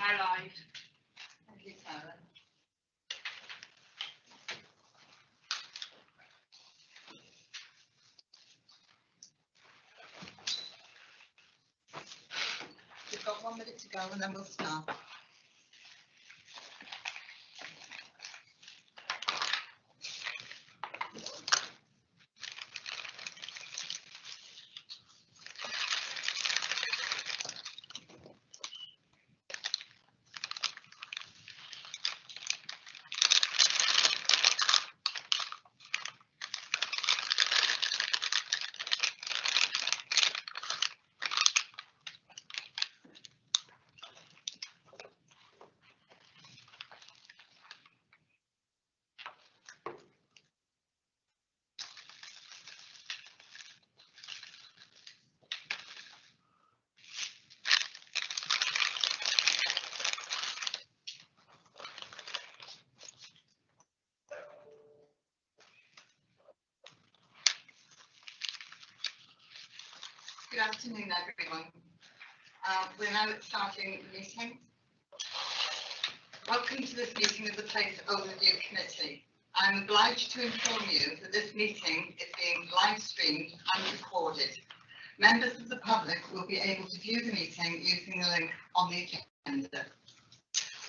now live. Thank you, Sarah. We've got 1 minute to go and then we'll start. Good afternoon, everyone. We're now starting the meeting. Welcome to this meeting of the Place Overview Committee. I'm obliged to inform you that this meeting is being live streamed and recorded. Members of the public will be able to view the meeting using the link on the agenda.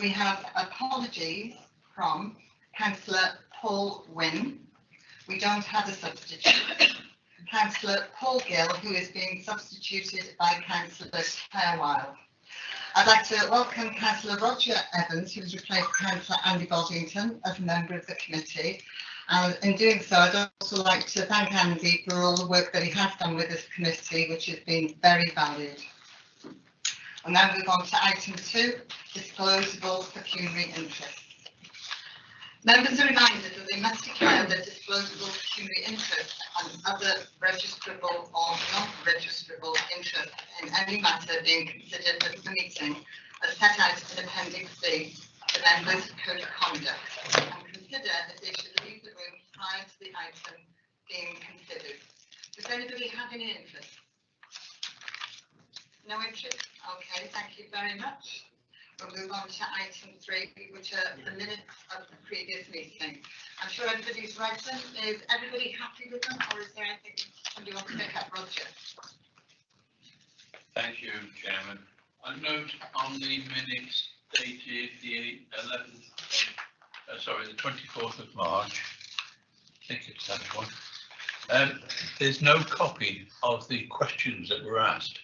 We have apologies from Councillor Paul Wynne. We don't have a substitute. Councillor Paul Gill, who is being substituted by Councillor Claire Wilde. I'd like to welcome Councillor Roger Evans, who has replaced Councillor Andy Boddington as a member of the committee. And in doing so, I'd also like to thank Andy for all the work that he has done with this committee, which has been very valued. We'll now move on to item 2, disclosable pecuniary interests. Members are reminded that they must declare their disclosable pecuniary interests and other registrable or non-registrable interests in any matter being considered at the meeting as set out in Appendix B, the members' code of conduct, and consider if they should leave the room prior to the item being considered. Does anybody have any interest? No interest? Okay, thank you very much. We'll move on to item 3, which are the minutes of the previous meeting. I'm sure everybody's read them. Is everybody happy with them, or is there anything somebody wants to pick up? Roger. Thank you, Chairman. I note on the minutes dated the 24th of March, I think it's that one, there's no copy of the questions that were asked.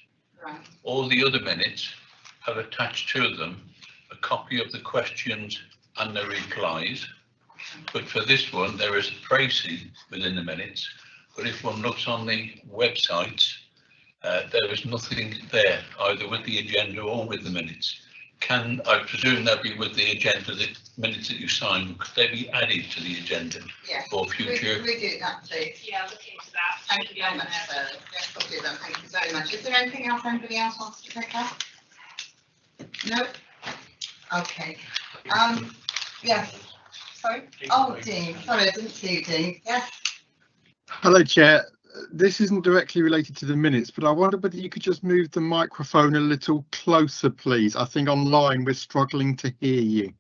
Right. All the other minutes have attached to them a copy of the questions and the replies, but for this one there is a tracing within the minutes, but if one looks on the website there is nothing there either with the agenda or with the minutes. Can I presume they'll be with the agenda, the minutes that you sign, could they be added to the agenda? Yes. For future? Can we do that, please? Yeah, I'll look into that. Thank you very much, Sarah. Yes, we'll do that. Thank you very much. Is there anything else anybody else wants to pick up? No? Okay. Yes. Sorry? Oh, Dean. Sorry, I didn't see you, Dean. Yes? Hello, Chair. This isn't directly related to the minutes, but I wonder whether you could just move the microphone a little closer, please. I think online we're struggling to hear you.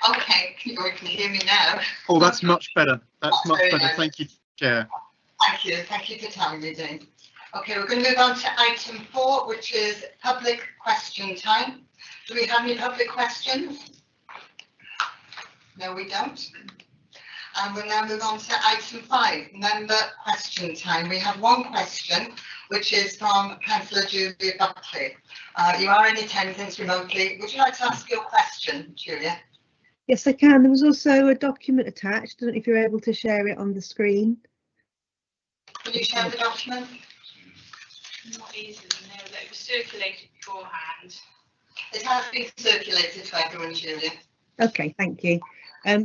Okay, you can hear me now. Oh, that's much better. That's much better. Nice. Thank you, Chair. Thank you. Thank you for telling me, Dean. Okay, we're going to move on to item 4, which is public question time. Do we have any public questions? No, we don't. And we'll now move on to item 5, member question time. We have one question, which is from Councillor Julia Buckley. You are in attendance remotely. Would you like to ask your question, Julia? Yes, I can. There was also a document attached. I don't know if you're able to share it on the screen. Can you share the document? Not easily, no, that it was circulated beforehand. It has been circulated to everyone, Julia. Okay, thank you.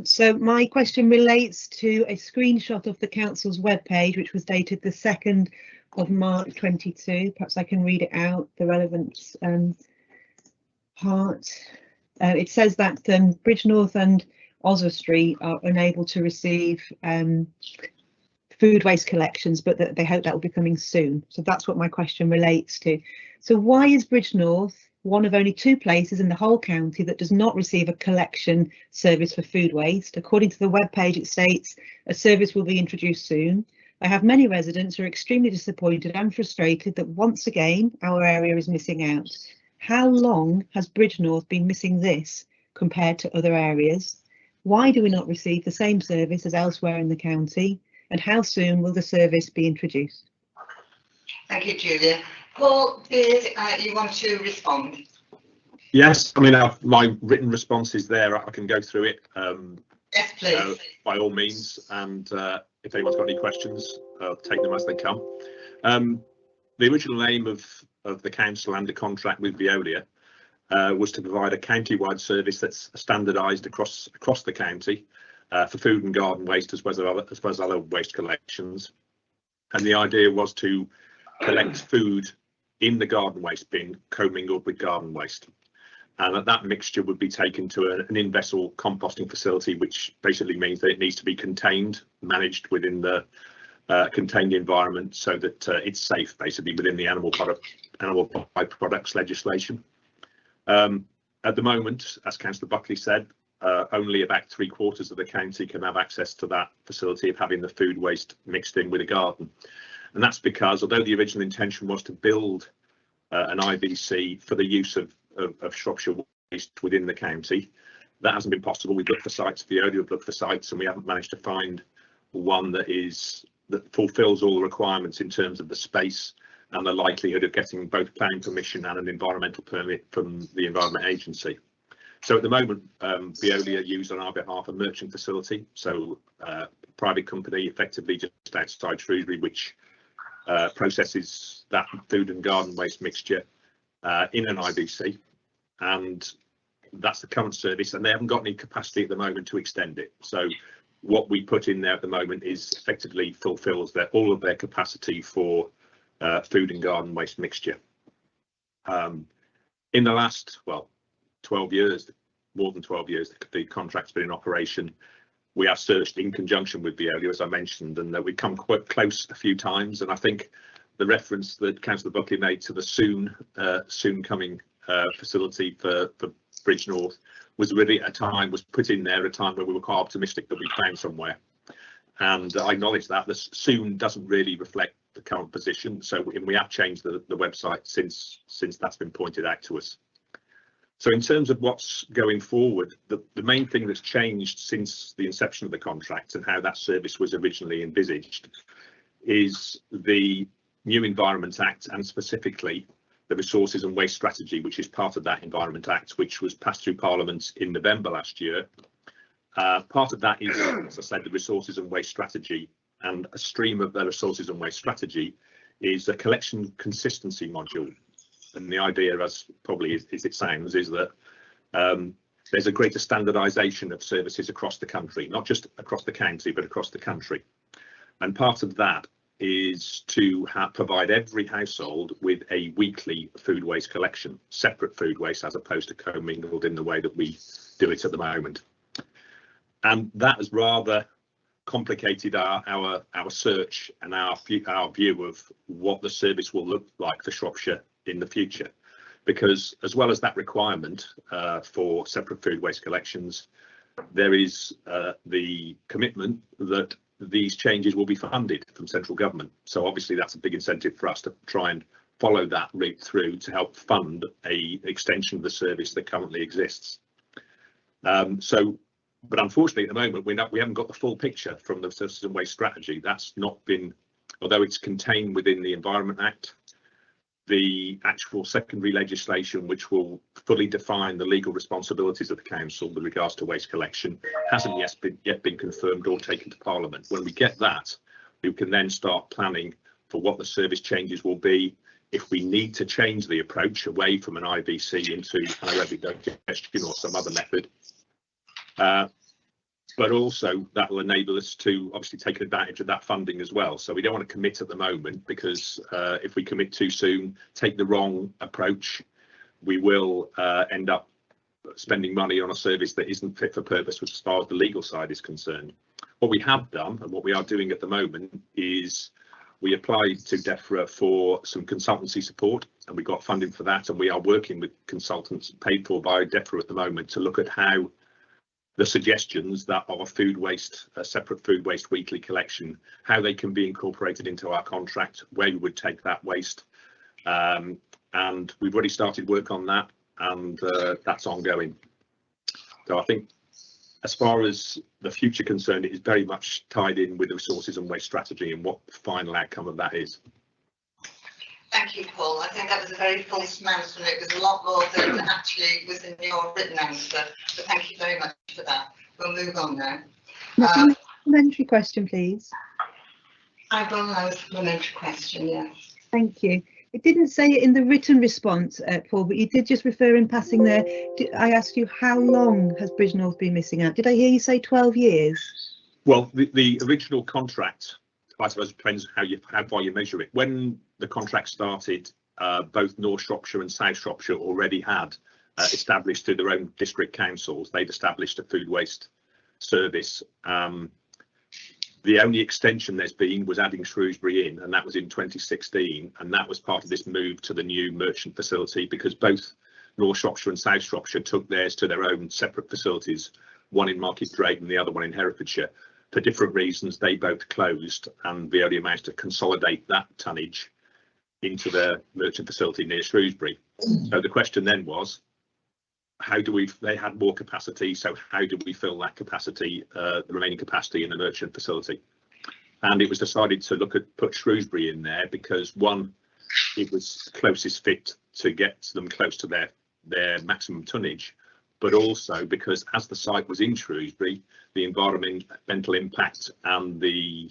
So my question relates to a screenshot of the council's webpage, which was dated the 2nd of March 22. Perhaps I can read it out, the relevant part. It says that Bridgnorth and Oswestry are unable to receive food waste collections, but that they hope that will be coming soon. So that's what my question relates to. So why is Bridgnorth, one of only 2 places in the whole county that does not receive a collection service for food waste. According to the webpage, it states a service will be introduced soon. I have many residents who are extremely disappointed and frustrated that once again our area is missing out. How long has Bridgnorth been missing this compared to other areas? Why do we not receive the same service as elsewhere in the county? And how soon will the service be introduced? Thank you, Julia. Paul, did you want to respond? Yes, I mean, my written response is there. I can go through it Yes, please. by all means. And if anyone's got any questions, I'll take them as they come. The original aim of the council and the contract with Veolia was to provide a county-wide service that's standardised across the county for food and garden waste as well as other waste collections. And the idea was to collect food in the garden waste bin commingled with garden waste, and that mixture would be taken to an in-vessel composting facility, which basically means that it needs to be contained, managed within the contained environment, so that it's safe, basically within the animal byproducts legislation. At the moment, as Councillor Buckley said, only about 3/4 of the county can have access to that facility of having the food waste mixed in with a garden. And that's because, although the original intention was to build an IBC for the use of Shropshire waste within the county, that hasn't been possible. We've looked for sites, Veolia have looked for sites, and we haven't managed to find one that fulfills all the requirements in terms of the space and the likelihood of getting both planning permission and an environmental permit from the Environment Agency. So at the moment, Veolia use on our behalf a merchant facility, so a private company effectively just outside Shrewsbury, which processes that food and garden waste mixture in an IBC, and that's the current service, and they haven't got any capacity at the moment to extend it. So what we put in there at the moment is effectively fulfills all of their capacity for food and garden waste mixture. In the last 12 years, more than 12 years, the contract's been in operation. We have searched in conjunction with Veolia, as I mentioned, and we've come quite close a few times. And I think the reference that Councillor Buckley made to the soon coming facility for Bridgnorth was really was put in there at a time when we were quite optimistic that we found somewhere. And I acknowledge that the soon doesn't really reflect the current position. So we have changed the website since that's been pointed out to us. So in terms of what's going forward, the main thing that's changed since the inception of the contract and how that service was originally envisaged is the new Environment Act, and specifically the Resources and Waste Strategy, which is part of that Environment Act, which was passed through Parliament in November last year. Part of that is, as I said, the Resources and Waste Strategy, and a stream of the Resources and Waste Strategy is a collection consistency module. And the idea, as probably as it sounds, is that there's a greater standardisation of services across the country, not just across the county, but across the country. And part of that is to provide every household with a weekly food waste collection, separate food waste, as opposed to commingled in the way that we do it at the moment. And that has rather complicated our search and our view of what the service will look like for Shropshire in the future, because as well as that requirement for separate food waste collections, there is the commitment that these changes will be funded from central government. So obviously that's a big incentive for us to try and follow that route through to help fund an extension of the service that currently exists. But unfortunately at the moment we haven't got the full picture from the Resources and Waste Strategy. That's not been, although it's contained within the Environment Act, the actual secondary legislation which will fully define the legal responsibilities of the council with regards to waste collection hasn't yet been confirmed or taken to Parliament. When we get that, we can then start planning for what the service changes will be if we need to change the approach away from an IBC into anaerobic digestion or some other method. But also that will enable us to obviously take advantage of that funding as well. So we don't want to commit at the moment, because if we commit too soon, take the wrong approach, we will end up spending money on a service that isn't fit for purpose as far as the legal side is concerned. What we have done and what we are doing at the moment is We applied to DEFRA for some consultancy support, and we got funding for that, and we are working with consultants paid for by DEFRA at the moment to look at how the suggestions that are food waste, a separate food waste weekly collection, how they can be incorporated into our contract, where we would take that waste. And we've already started work on that, and that's ongoing. So I think as far as the future concerned, it is very much tied in with the resources and waste strategy and what the final outcome of that is. Thank you, Paul. I think that was a very fulsome answer, and it was a lot more than actually was in your written answer. So thank you very much for that. We'll move on now. Supplementary question, please. I will allow a supplementary question, yes. Thank you. It didn't say it in the written response, Paul, but you did just refer in passing there. I asked you, how long has Bridgnorth been missing out? Did I hear you say 12 years? Well, the original contract, I suppose, depends how far you measure it. When the contract started, both North Shropshire and South Shropshire already had established through their own district councils. They'd established a food waste service. The only extension there's been was adding Shrewsbury in, and that was in 2016, and that was part of this move to the new merchant facility, because both North Shropshire and South Shropshire took theirs to their own separate facilities, one in Market Drayton and the other one in Herefordshire. For different reasons, they both closed, and Veolia managed to consolidate that tonnage into their merchant facility near Shrewsbury. So the question then was, they had more capacity, so how do we fill that capacity, the remaining capacity in the merchant facility? And it was decided to put Shrewsbury in there because, one, it was closest fit to get them close to their maximum tonnage, but also because as the site was in Shrewsbury, the environmental impact and the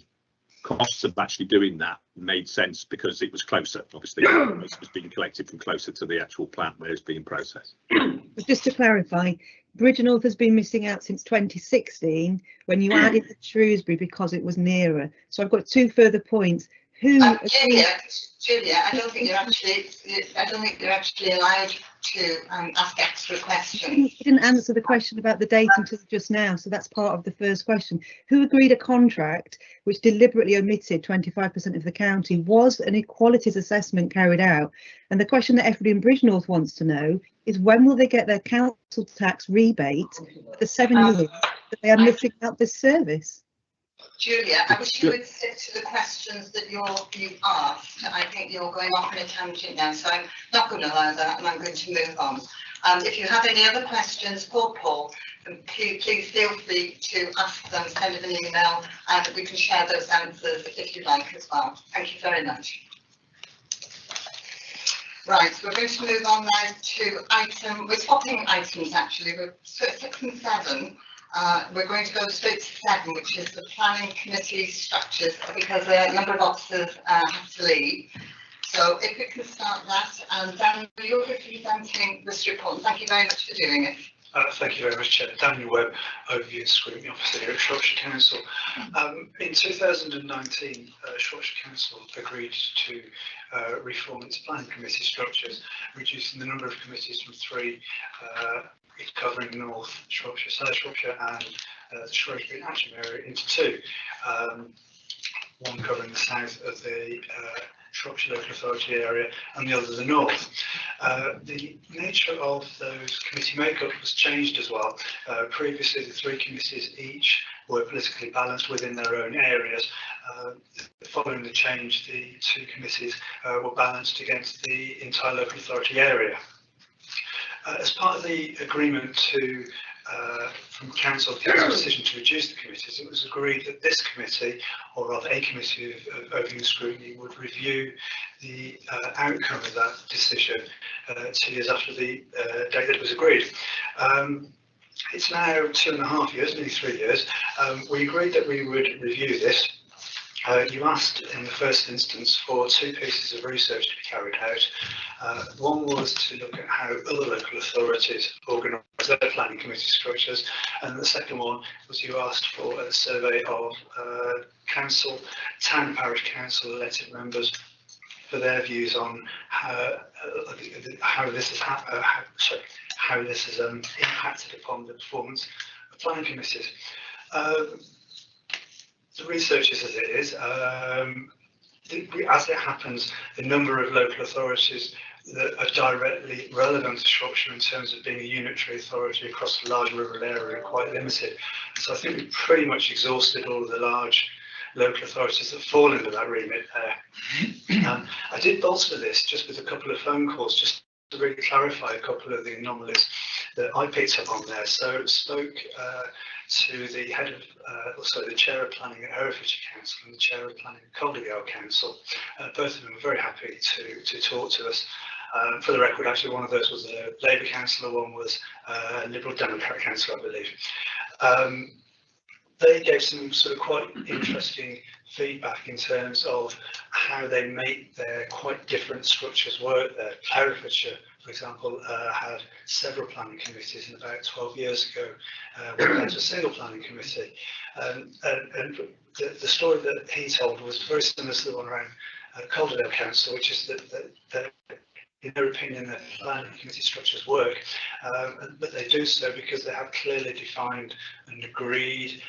costs of actually doing that made sense because it was closer. Obviously, it was being collected from closer to the actual plant where it's being processed. But just to clarify, Bridgnorth has been missing out since 2016 when you added Shrewsbury because it was nearer. So I've got two further points. Julia, I don't think you're actually allowed to ask extra questions. You didn't answer the question about the date until just now, so that's part of the first question. Who agreed a contract which deliberately omitted 25% of the county? Was an equalities assessment carried out? And the question that everybody in Bridgnorth wants to know is, when will they get their council tax rebate for the 7 years that they are missing out this service? Julia, I wish you would stick to the questions that you asked. I think you're going off on a tangent now, so I'm not going to allow that, and I'm going to move on. If you have any other questions for Paul, please feel free to ask them, send them an email, and we can share those answers if you like as well. Thank you very much. Right, so we're going to move on now to we're swapping items actually, we're 6 and 7. We're going to go straight to 7, which is the planning committee structures, because a number of officers have to leave. So if we can start that, and Dan, you're representing this report. Thank you very much for doing it. Thank you very much, Chair. Daniel Webb, Overview and Scrutiny Officer here at Shropshire Council. In 2019, Shropshire Council agreed to reform its planning committee structures, reducing the number of committees from 3, covering North Shropshire, South Shropshire and the Shrewsbury and Action area, into 2. One covering the south of the Shropshire Local Authority area and the other the north. The nature of those committee makeup was changed as well. Previously, the 3 committees each were politically balanced within their own areas. Following the change, the 2 committees were balanced against the entire local authority area. As part of the agreement from Council's decision to reduce the committees, it was agreed that this committee, or rather a committee of Overview and Scrutiny, would review the outcome of that decision 2 years after the date that it was agreed. It's now 2.5 years, nearly 3 years. We agreed that we would review this. You asked in the first instance for 2 pieces of research to be carried out. One was to look at how other local authorities organise their planning committee structures, and the second one was you asked for a survey of council, town and parish council elected members for their views on how this has impacted upon the performance of planning committees. The research is as it is. as it happens, the number of local authorities that are directly relevant to Shropshire in terms of being a unitary authority across a large rural area are quite limited. So I think we've pretty much exhausted all of the large local authorities that fall into that remit there. I did bolster this just with a couple of phone calls, just to really clarify a couple of the anomalies that I picked up on there. So spoke to the head of, the chair of planning at Herefordshire Council and the chair of planning at Calderdale Council. Both of them were very happy to talk to us. For the record, actually, one of those was a Labour councillor, one was a Liberal Democrat councillor, I believe. They gave some sort of quite interesting feedback in terms of how they make their quite different structures work there. Herefordshire, for example, had several planning committees, and about 12 years ago, went down to a single planning committee. And the story that he told was very similar to the one around Calderdale Council, which is that in their opinion, the planning committee structures work, but they do so because they have clearly defined and agreed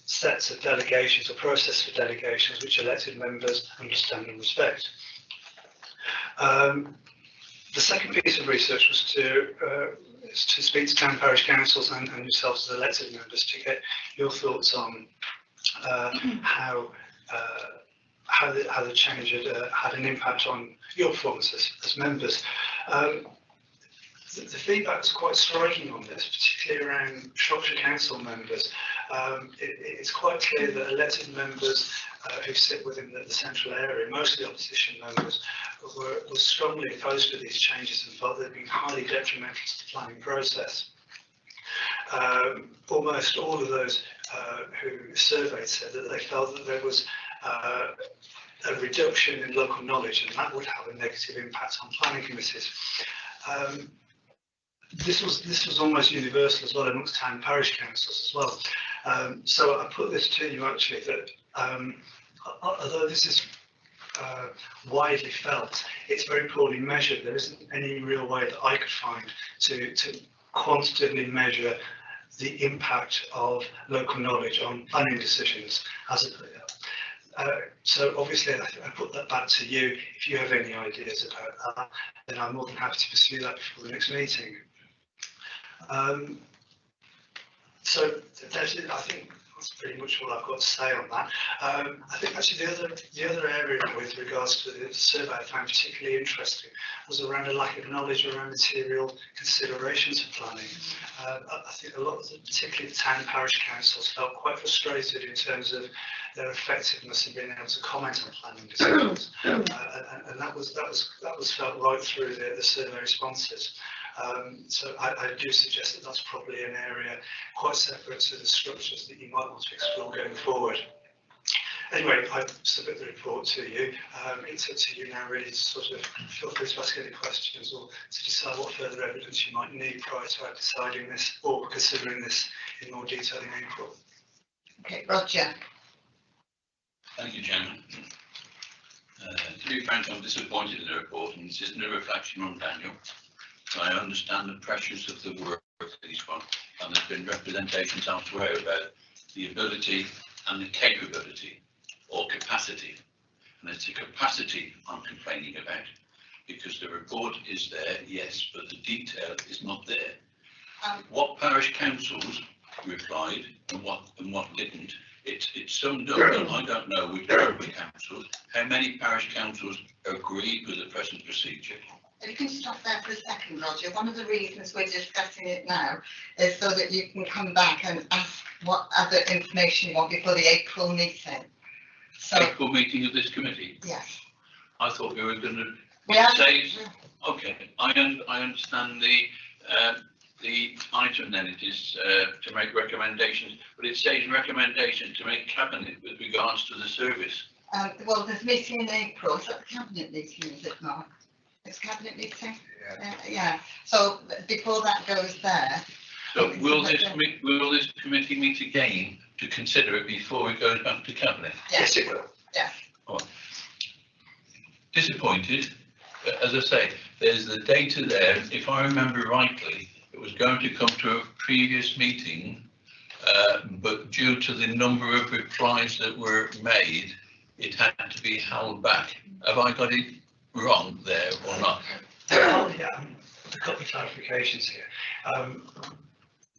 sets of delegations or process for delegations which elected members understand and respect. The second piece of research was to speak to town parish councils and yourselves as elected members to get your thoughts on how the change had an impact on your performance as members. The feedback was quite striking on this, particularly around Shropshire Council members. It's quite clear that elected members who sit within the central area, mostly opposition members, were strongly opposed to these changes and felt they'd been highly detrimental to the planning process. Almost all of those who surveyed said that they felt that there was a reduction in local knowledge, and that would have a negative impact on planning committees. This was almost universal as well amongst town and parish councils as well. So I put this to you actually that although this is widely felt, it's very poorly measured. There isn't any real way that I could find to quantitatively measure the impact of local knowledge on planning decisions. So obviously I put that back to you. If you have any ideas about that, then I'm more than happy to pursue that before the next meeting. So I think that's pretty much all I've got to say on that. I think actually the other area with regards to the survey I found particularly interesting was around a lack of knowledge around material considerations for planning. I think a lot of particularly the town and parish councils felt quite frustrated in terms of their effectiveness in being able to comment on planning decisions, and that was felt right through the survey responses. So I do suggest that that's probably an area quite separate to the structures that you might want to explore going forward. Anyway, I submit the report to you. It's up to you now really to sort of feel free to ask any questions or to decide what further evidence you might need prior to deciding this or considering this in more detail in April. Okay, Roger. Thank you, Chairman. To be frank, I'm disappointed in the report, and this isn't a reflection on Daniel. I understand the pressures of the work of this one, and there's been representations elsewhere about the ability and the capability or capacity. And it's the capacity I'm complaining about, because the report is there, yes, but the detail is not there. What parish councils replied and what didn't, it's summed up, and I don't know which councils, how many parish councils agreed with the present procedure. If you can stop there for a second, Roger. One of the reasons we're discussing it now is so that you can come back and ask what other information you want before the April meeting. So, April meeting of this committee? Yes. I thought we were going to say, okay, I understand the item then it is to make recommendations, but it says recommendation to make cabinet with regards to the service. Well, there's a meeting in April. Is that the cabinet meeting, is it not? It's cabinet meeting? Yeah. So before that goes there. So will this committee meet again to consider it before it goes back to cabinet? Yes, it will. Yes. Oh. Disappointed. As I say, there's the data there. If I remember rightly, it was going to come to a previous meeting, but due to the number of replies that were made, it had to be held back. Have I got it wrong there or not? Yeah, a couple of clarifications here.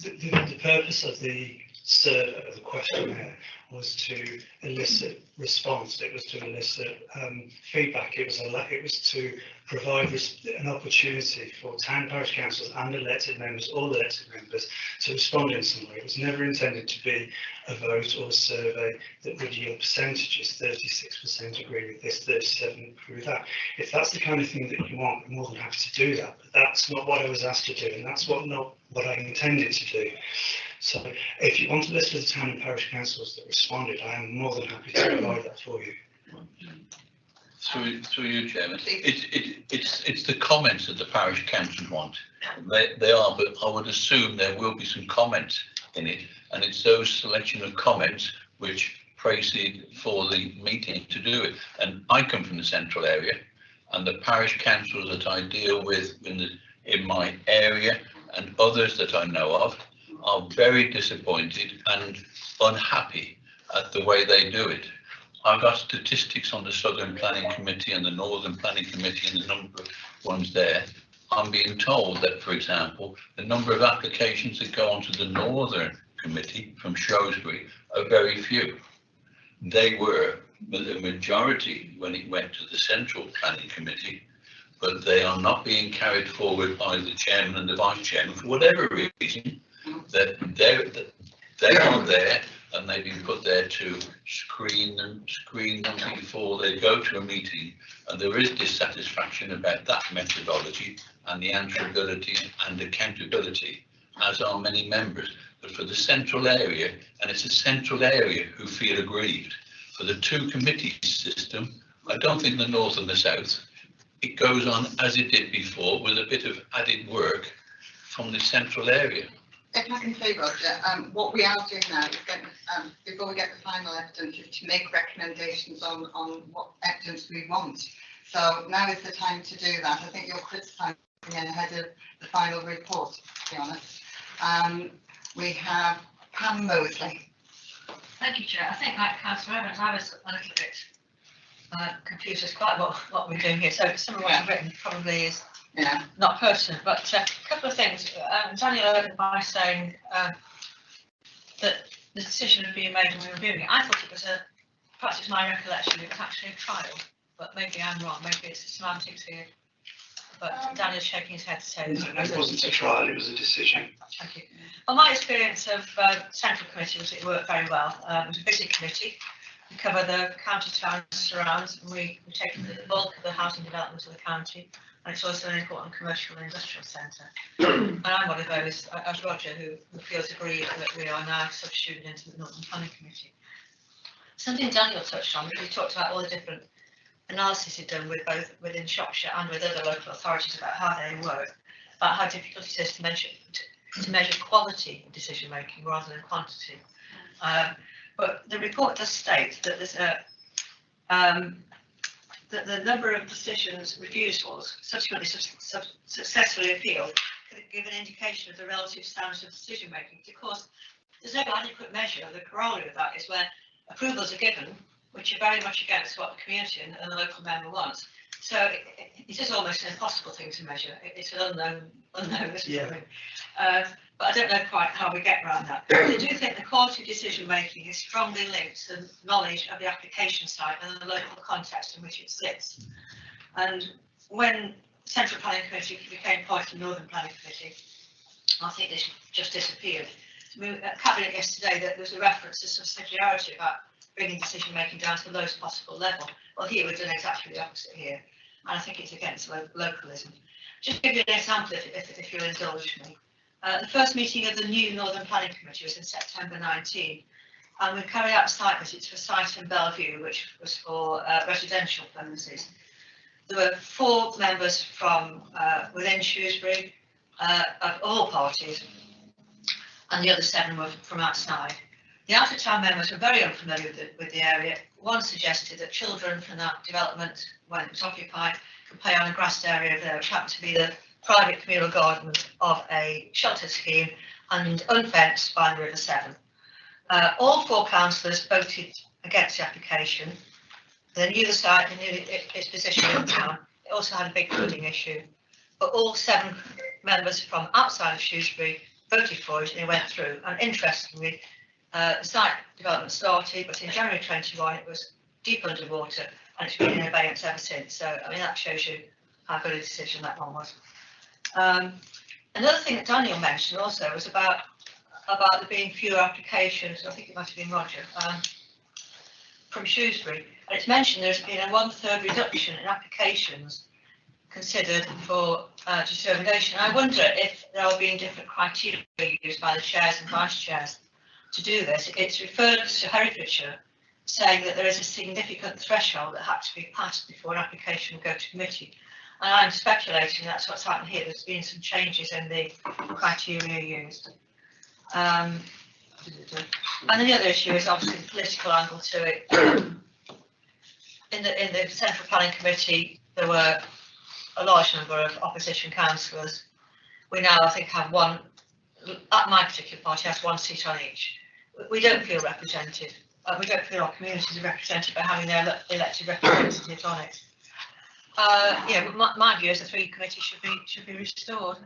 The purpose of the survey, of the questionnaire, was to elicit response. It was to elicit feedback. It was to provide an opportunity for town parish councils and elected members, all elected members, to respond in some way. It was never intended to be a vote or a survey that would yield percentages. 36% agree with this, 37% agree with that. If that's the kind of thing that you want, I'm more than happy to do that. But that's not what I was asked to do, and that's not what I intended to do. So if you want a list of the town and parish councils that responded, I am more than happy to provide that for you. Through you, Chairman. It's the comments that the parish councils want. They are, but I would assume there will be some comments in it, and it's those selection of comments which proceed for the meeting to do it. And I come from the central area, and the parish councils that I deal with in my area and others that I know of are very disappointed and unhappy at the way they do it. I've got statistics on the Southern Planning Committee and the Northern Planning Committee and the number of ones there. I'm being told that, for example, the number of applications that go onto the Northern Committee from Shrewsbury are very few. They were the majority when it went to the Central Planning Committee, but they are not being carried forward by the chairman and the vice chairman for whatever reason. That they are there, and they've been put there to screen them before they go to a meeting, and there is dissatisfaction about that methodology and the answerability and accountability, as are many members. But for the central area, and it's a central area who feel aggrieved. For the two committee system, I don't think the north and the south, it goes on as it did before with a bit of added work from the central area. If I can say, Roger, what we are doing now is before we get the final evidence, is to make recommendations on what evidence we want. So now is the time to do that. I think you're criticising ahead of the final report, to be honest. We have Pam Mosley. Thank you, Chair. I think, like Councillor Evans, I was a little bit confused as quite what we're doing here. So some of what I've written probably is not pertinent, but a couple of things. Daniel opened by saying that the decision had been made when we were reviewing it. I thought it was perhaps it's my recollection, it was actually a trial, but maybe I'm wrong, maybe it's the semantics here. But Daniel's shaking his head to say it wasn't a trial, it was a decision. Thank you. Well, my experience of Central Committee was it worked very well. It was a busy committee. We cover the county towns surrounds, and we take the bulk of the housing development of the county, and it's also an important commercial and industrial centre. And I'm one of those, as Roger, who feels aggrieved that we are now substituted into the Northern Planning Committee. Something Daniel touched on, we talked about all the different analysis he'd done with both within Shropshire and with other local authorities about how they work, about how difficult it is to measure quality of decision making rather than quantity. But the report does state that there's that the number of decisions refusals subsequently successfully appealed could give an indication of the relative standards of decision making. Of course, there's no adequate measure. The corollary of that is where approvals are given, which are very much against what the community and the local member wants. So it is almost an impossible thing to measure. It's an unknown, isn't it? But I don't know quite how we get around that. I do think the quality of decision making is strongly linked to knowledge of the application site and the local context in which it sits. And when Central Planning Committee became part of the Northern Planning Committee, I think this just disappeared. At Cabinet yesterday, there was a reference to subsidiarity about bringing decision making down to the lowest possible level. Well, here we're doing exactly the opposite here, and I think it's against localism. Just to give you an example, if you'll indulge me. The first meeting of the new Northern Planning Committee was in September 19, and we carried out site visits for a site in Bellevue, which was for residential premises. There were 4 members from within Shrewsbury, of all parties, and the other 7 were from outside. The out-of-town members were very unfamiliar with the area. One suggested that children from that development, when it was occupied, could play on a grassed area there, which happened to be the private communal garden of a shelter scheme and unfenced by the River Severn. All 4 councillors voted against the application, They knew the site, they knew its position in town. It also had a big flooding issue. But all 7 members from outside of Shrewsbury voted for it and it went through. And interestingly, the site development started, but in January 21 it was deep underwater and it's been in abeyance ever since. So, I mean, that shows you how good a decision that one was. Another thing that Daniel mentioned also was about there being fewer applications. I think it might have been Roger, from Shrewsbury. And it's mentioned there's been a 1/3 reduction in applications considered for determination. I wonder if there are being different criteria used by the chairs and vice chairs to do this. It's referred to Herefordshire, saying that there is a significant threshold that had to be passed before an application would go to committee. And I'm speculating that's what's happened here. There's been some changes in the criteria used. And the other issue is obviously the political angle to it. In the Central Planning Committee, there were a large number of opposition councillors. We now, I think, have one, at my particular party, has 1 seat on each. We don't feel represented. We don't feel our communities are represented by having their elected representatives on it. Yeah, my view is the 3 committees should be restored.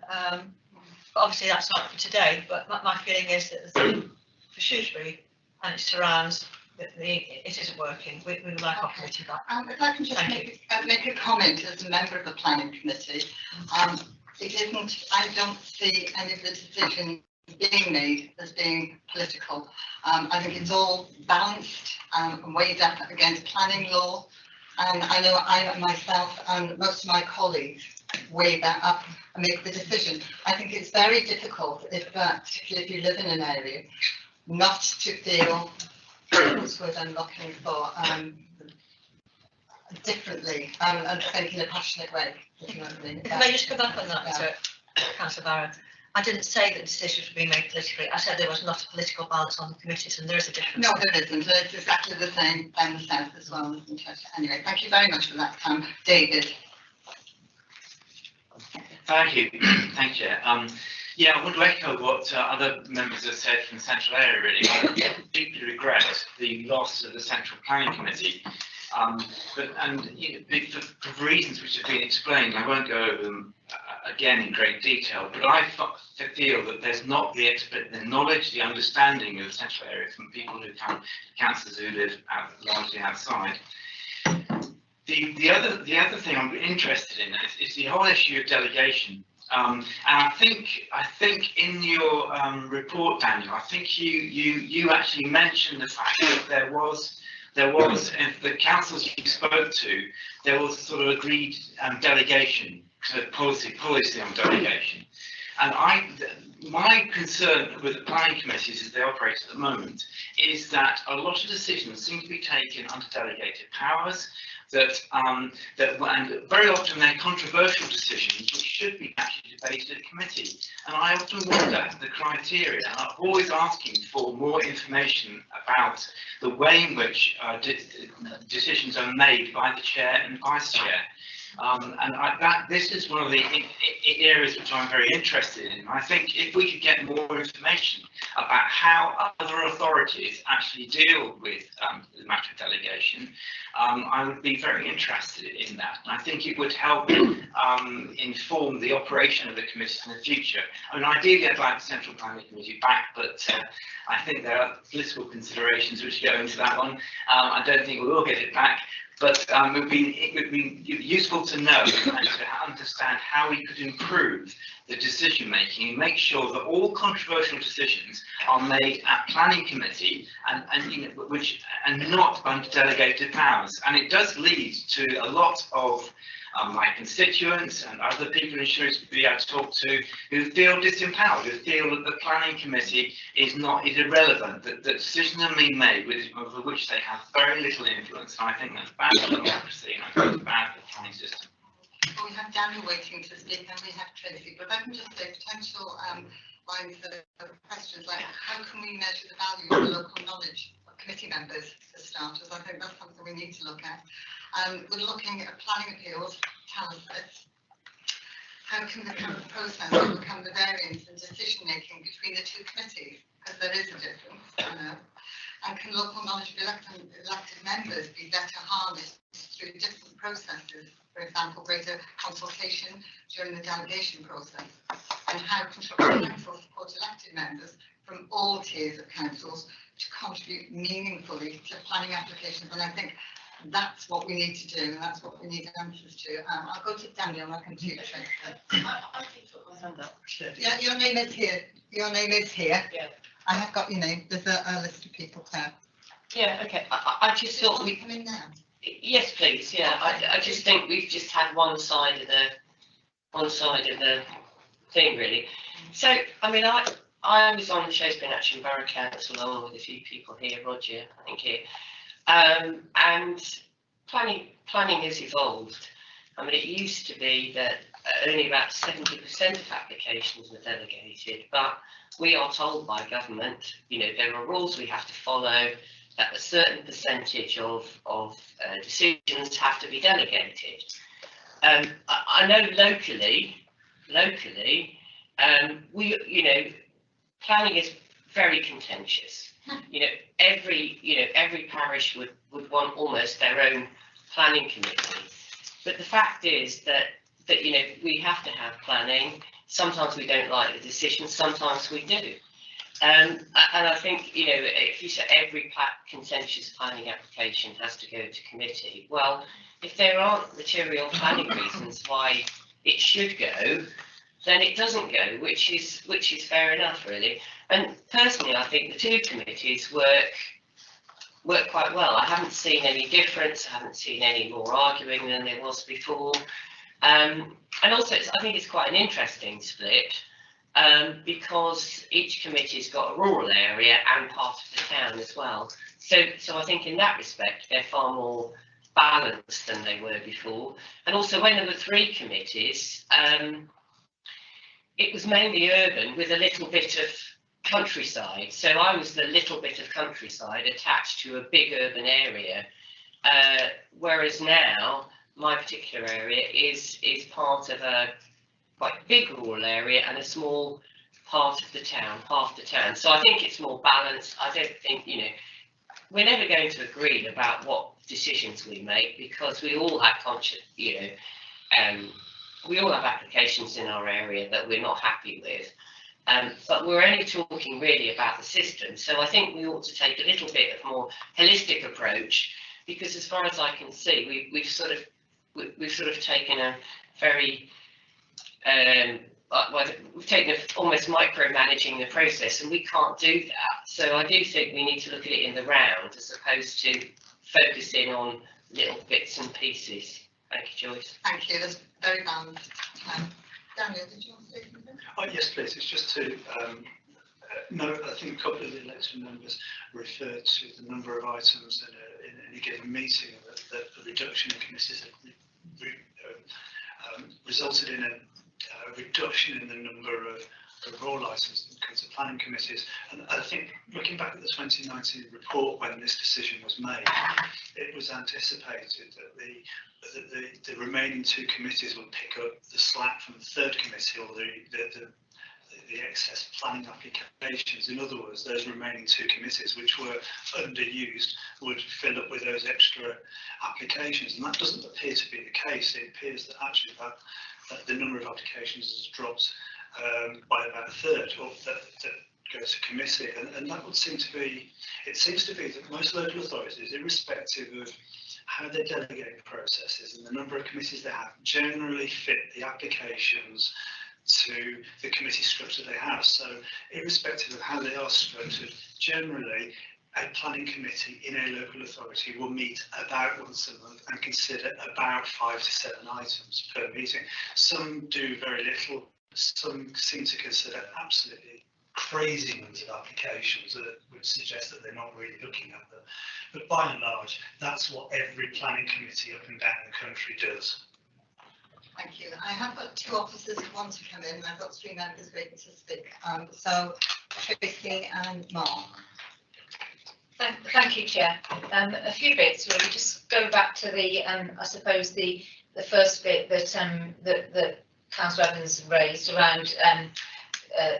But obviously that's not for today. But my feeling is that for Shrewsbury and its surrounds, it isn't working. We would like our committee back. If I can just make a comment as a member of the planning committee, it isn't. I don't see any of the decisions being made as being political. I think it's all balanced and weighed up against planning law. And I know I myself and most of my colleagues weigh that up and make the decision. I think it's very difficult, particularly if you live in an area, not to feel, what's the word I'm looking for, differently and think in a passionate way, if you know what I mean. Can I just go back on that, Councillor Barrow? I didn't say that decisions were being made politically. I said there was not a political balance on the committees, and there is a difference. No, there isn't. It's exactly the same down the south as well, isn't it? Anyway, thank you very much for that, David. Thank you. Thank you. Yeah, I want to echo what other members have said from the central area, really. I deeply regret the loss of the Central Planning Committee. For reasons which have been explained, I won't go over them again in great detail, but I feel that there's not the knowledge, the understanding of the central area from people who councillors who live largely outside. The other thing I'm interested in is the whole issue of delegation. And I think in your report, Daniel, I think you actually mentioned the fact that there was the councils you spoke to, there was sort of agreed delegation, policy on delegation. And my concern with the planning committees as they operate at the moment is that a lot of decisions seem to be taken under delegated powers, and very often they're controversial decisions which should be actually debated at committee. And I often wonder the criteria, and I'm always asking for more information about the way in which decisions are made by the chair and vice chair. This is one of the areas which I'm very interested in. I think if we could get more information about how other authorities actually deal with the matter of delegation, I would be very interested in that. And I think it would help inform the operation of the committees in the future. I mean, ideally, I'd like the Central Planning Committee back, but I think there are political considerations which go into that one. I don't think we will get it back. But it would be useful to know and to understand how we could improve the decision making and make sure that all controversial decisions are made at planning committee and not under delegated powers. And it does lead to a lot of my constituents and other people in Shrewsbury I talk to who feel disempowered, who feel that the planning committee is irrelevant, that decisions are being made over which they have very little influence. And I think that's bad for democracy and I think it's bad for the planning system. Well, we have Daniel waiting to speak and we have Tracy, but I can just say potential lines of questions like how can we measure the value of the local knowledge of committee members for starters? I think that's something we need to look at. We're looking at planning appeals, tell us this. How can the current process overcome the variance in decision making between the 2 committees? Because there is a difference, I know. And can local knowledge of elected members be better harnessed through different processes, for example, greater consultation during the delegation process? And how can Shropshire Council support elected members from all tiers of councils to contribute meaningfully to planning applications? And I think that's what we need to do, and that's what we need answers to. I'll go to Daniel, and I can do Tracy. I think put my hand up. Yeah, your name is here. Your name is here. Yeah. I have got your name. There's a list of people there. Yeah, okay. I just thought we come in now. Yes, please. Yeah, I just think we've just had one side of the thing, really. So, I mean, I was on the Shrewsbury and Action Borough Council along with a few people here, Roger, I think here, and planning has evolved. I mean, it used to be that only about 70% of applications were delegated, but we are told by government, you know, there are rules we have to follow, that a certain percentage of decisions have to be delegated. I know locally, we, you know, planning is very contentious. You know, every parish would want almost their own planning committee. But the fact is that you know, we have to have planning. Sometimes we don't like the decision, sometimes we do. And I think, you know, if you say every contentious planning application has to go to committee, well, if there aren't material planning reasons why it should go, then it doesn't go, which is fair enough, really. And personally, I think the two committees work quite well. I haven't seen any difference. I haven't seen any more arguing than there was before. And also, I think it's quite an interesting split because each committee's got a rural area and part of the town as well. So I think in that respect, they're far more balanced than they were before. And also, when there were three committees, it was mainly urban with a little bit of countryside. So I was the little bit of countryside attached to a big urban area, whereas now my particular area is part of a quite big rural area and a small part of the town, half the town. So I think it's more balanced. I don't think, you know, we're never going to agree about what decisions we make because we all have we all have applications in our area that we're not happy with. But we're only talking really about the system. So I think we ought to take a little bit of more holistic approach, because as far as I can see, we've sort of taken a very we've taken almost micromanaging the process, and we can't do that. So I do think we need to look at it in the round as opposed to focusing on little bits and pieces. Thank you, Joyce. Thank you. That's very balanced. Daniel, did you want to say something? Oh, yes, please. It's just to note, I think a couple of the elected members referred to the number of items in any given meeting, that the reduction in committees resulted in a reduction in the number of raw items that come to planning committees. And I think looking back at the 2019 report, when this decision was made, it was anticipated that the remaining two committees would pick up the slack from the third committee, or the excess planning applications. In other words, those remaining two committees, which were underused, would fill up with those extra applications, and that doesn't appear to be the case. It appears that actually that the number of applications has dropped by about a third, or that goes to committee, and that would seem to be, it seems to be that most local authorities, irrespective of how they delegate processes and the number of committees they have, generally fit the applications to the committee structure they have. So irrespective of how they are structured, generally a planning committee in a local authority will meet about once a month and consider about 5 to 7 items per meeting. Some do very little, some seem to consider absolutely crazy numbers of applications that would suggest that they're not really looking at them. But by and large, that's what every planning committee up and down the country does. Thank you. I have got two officers who want to come in, and I've got 3 members waiting to speak. So Tracy and Mark. Thank you, Chair. A few bits really. Just go back to the, I suppose the first bit that Councillor Evans raised around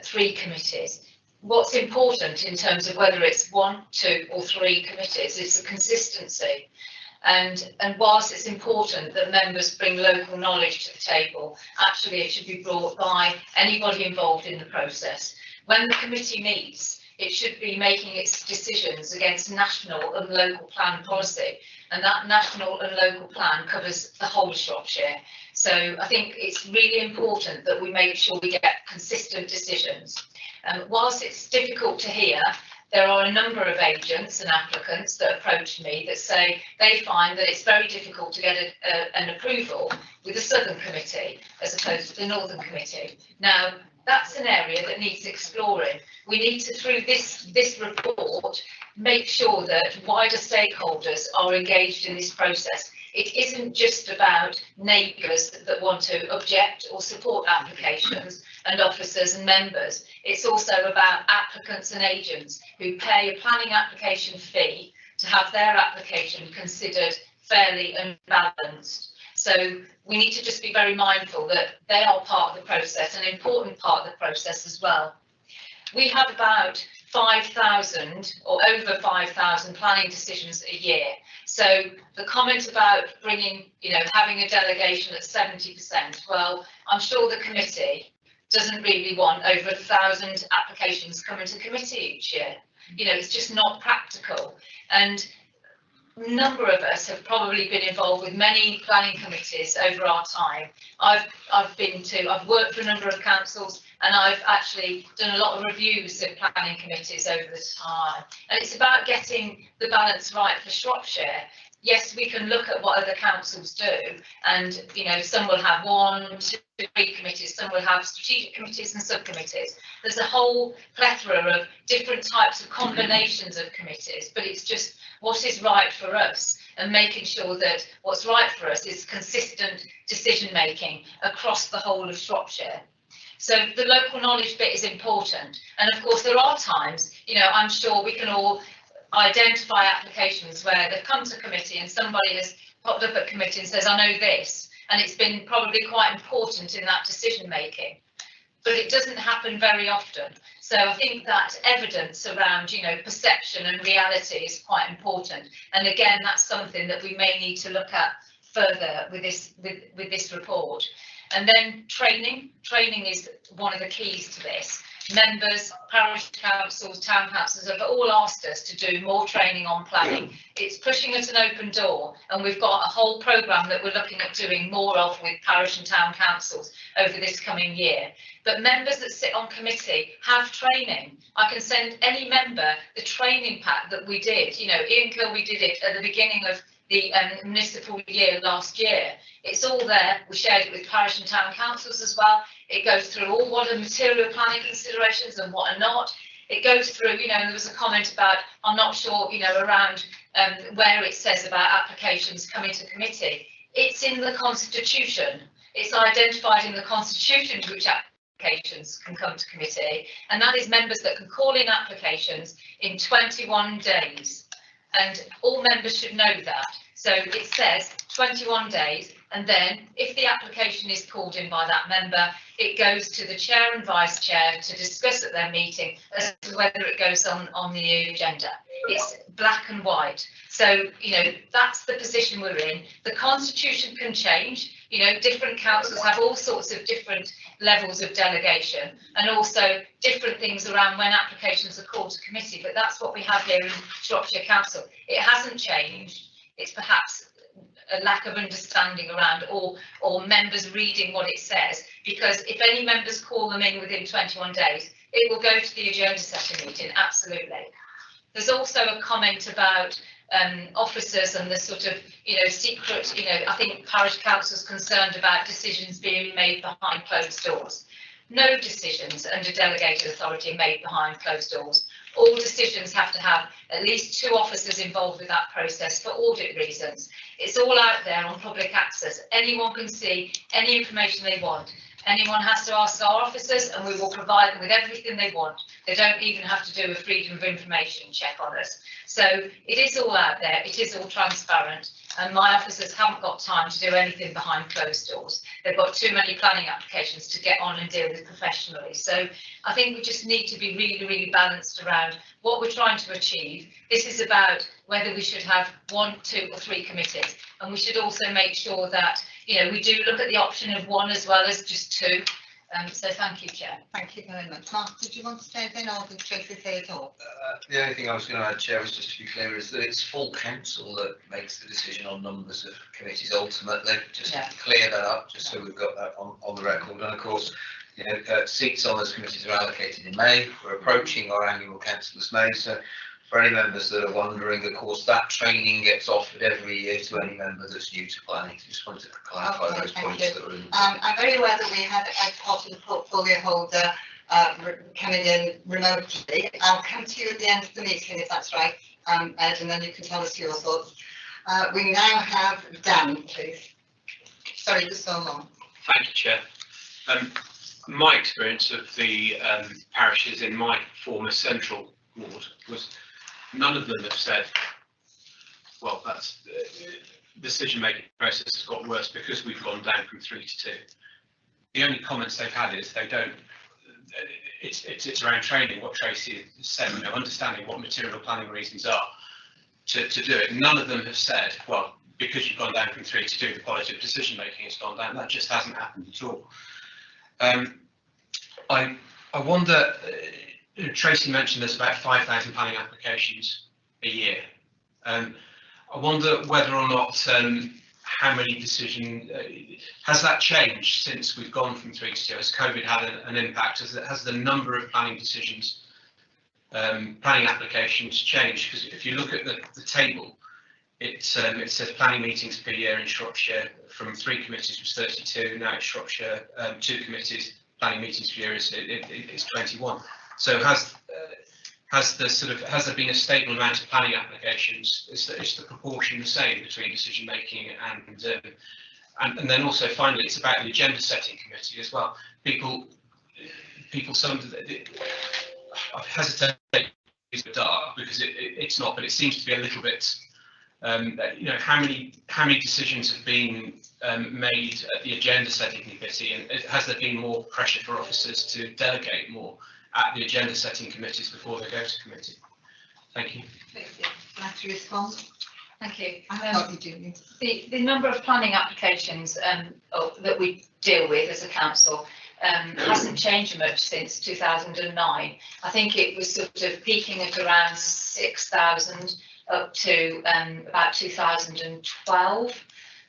3 committees. what's important in terms of whether it's 1, 2 or 3 committees is the consistency. And whilst it's important that members bring local knowledge to the table, actually it should be brought by anybody involved in the process. When the committee meets, it should be making its decisions against national and local plan policy, and that national and local plan covers the whole of Shropshire. So I think it's really important that we make sure we get consistent decisions. Whilst it's difficult to hear, there are a number of agents and applicants that approach me that say they find that it's very difficult to get an approval with the Southern Committee as opposed to the Northern Committee. Now, that's an area that needs exploring. We need to, through this report, make sure that wider stakeholders are engaged in this process. It isn't just about neighbours that want to object or support applications and officers and members. It's also about applicants and agents who pay a planning application fee to have their application considered fairly and balanced. So we need to just be very mindful that they are part of the process, an important part of the process as well. We have about 5,000 or over 5,000 planning decisions a year. So the comment about bringing, having a delegation at 70%, well, I'm sure the committee doesn't really want over 1,000 applications coming to committee each year. It's just not practical. And a number of us have probably been involved with many planning committees over our time. I've worked for a number of councils, and I've actually done a lot of reviews of planning committees over the time. And it's about getting the balance right for Shropshire. Yes, we can look at what other councils do, and some will have 1, 2, 3 committees, some will have strategic committees and subcommittees. There's a whole plethora of different types of combinations of committees, but it's just what is right for us, and making sure that what's right for us is consistent decision making across the whole of Shropshire. So the local knowledge bit is important, and of course there are times, I'm sure we can all identify applications where they've come to committee and somebody has popped up at committee and says, I know this, and it's been probably quite important in that decision making. But it doesn't happen very often. So I think that evidence around, perception and reality is quite important. And again, that's something that we may need to look at further with this report. And then training is one of the keys to this. Members, parish councils, town councils have all asked us to do more training on planning. It's pushing at an open door, and we've got a whole programme that we're looking at doing more of with parish and town councils over this coming year. But members that sit on committee have training. I can send any member the training pack that we did. Ian Kilby did it at the beginning of the municipal year last year. It's all there. We shared it with parish and town councils as well. It goes through all what are material planning considerations and what are not. It goes through, there was a comment about, I'm not sure, around where it says about applications coming to committee. It's in the Constitution. It's identified in the Constitution which applications can come to committee, and that is members that can call in applications in 21 days. And all members should know that. So it says 21 days, and then if the application is called in by that member, it goes to the chair and vice chair to discuss at their meeting as to whether it goes on the agenda. It's black and white. So, that's the position we're in. The Constitution can change. Different councils have all sorts of different levels of delegation, and also different things around when applications are called to committee, but that's what we have here in Shropshire Council. It hasn't changed. It's perhaps a lack of understanding around or members reading what it says, because if any members call them in within 21 days, it will go to the agenda setting meeting, absolutely. There's also a comment about officers and the sort of, secret, I think parish council's concerned about decisions being made behind closed doors. No decisions under delegated authority are made behind closed doors. All decisions have to have at least 2 officers involved with that process for audit reasons. It's all out there on public access. Anyone can see any information they want. Anyone has to ask our officers and we will provide them with everything they want. They don't even have to do a freedom of information check on us. So it is all out there, it is all transparent, and my officers haven't got time to do anything behind closed doors. They've got too many planning applications to get on and deal with professionally. So I think we just need to be really, really balanced around what we're trying to achieve. This is about whether we should have 1, 2 or 3 committees, and we should also make sure that, you know, we do look at the option of 1 as well as just 2. So thank you, Chair. Thank you very much. Mark, did you want to say anything, or did Tracy say it all? The only thing I was going to add, Chair, was just to be clear, is that it's full council that makes the decision on numbers of committees ultimately. Just to clear that up, just so we've got that on the record. And of course, you know, seats on those committees are allocated in May. We're approaching our annual councillors' May, so for any members that are wondering, of course, that training gets offered every year to any member that's new to planning. Just wanted to clarify those points that are in. I'm very aware that we had a part of the portfolio holder coming in remotely. I'll come to you at the end of the meeting if that's right, Ed, and then you can tell us your thoughts. We now have Dan, please. Sorry for so long. Thank you, Chair. My experience of the parishes in my former central ward was none of them have said, well, that's the decision-making process has got worse because we've gone down from 3 to 2. The only comments they've had is they don't, it's around training, what Tracy said, you know, understanding what material planning reasons are to do it. None of them have said, well, because you've gone down from 3 to 2, the quality of decision-making has gone down. That just hasn't happened at all. I wonder, Tracy mentioned there's about 5,000 planning applications a year. I wonder whether or not how many decisions has that changed since we've gone from 3 to 2? Has COVID had an impact? Has the number of planning decisions, planning applications changed? Because if you look at the table, it says planning meetings per year in Shropshire from 3 committees was 32. Now it's Shropshire 2 committees planning meetings per year is 21. So has there been a stable amount of planning applications? Is the proportion the same between decision making and then also finally it's about the agenda setting committee as well. People I hesitate to use the dark because it's not, but it seems to be a little bit. You know, how many decisions have been made at the agenda setting committee, and has there been more pressure for officers to delegate more at the agenda setting committees before they go to committee? Thank you. Like to respond? Thank you. The number of planning applications that we deal with as a council hasn't changed much since 2009. I think it was sort of peaking at around 6,000 up to about 2012,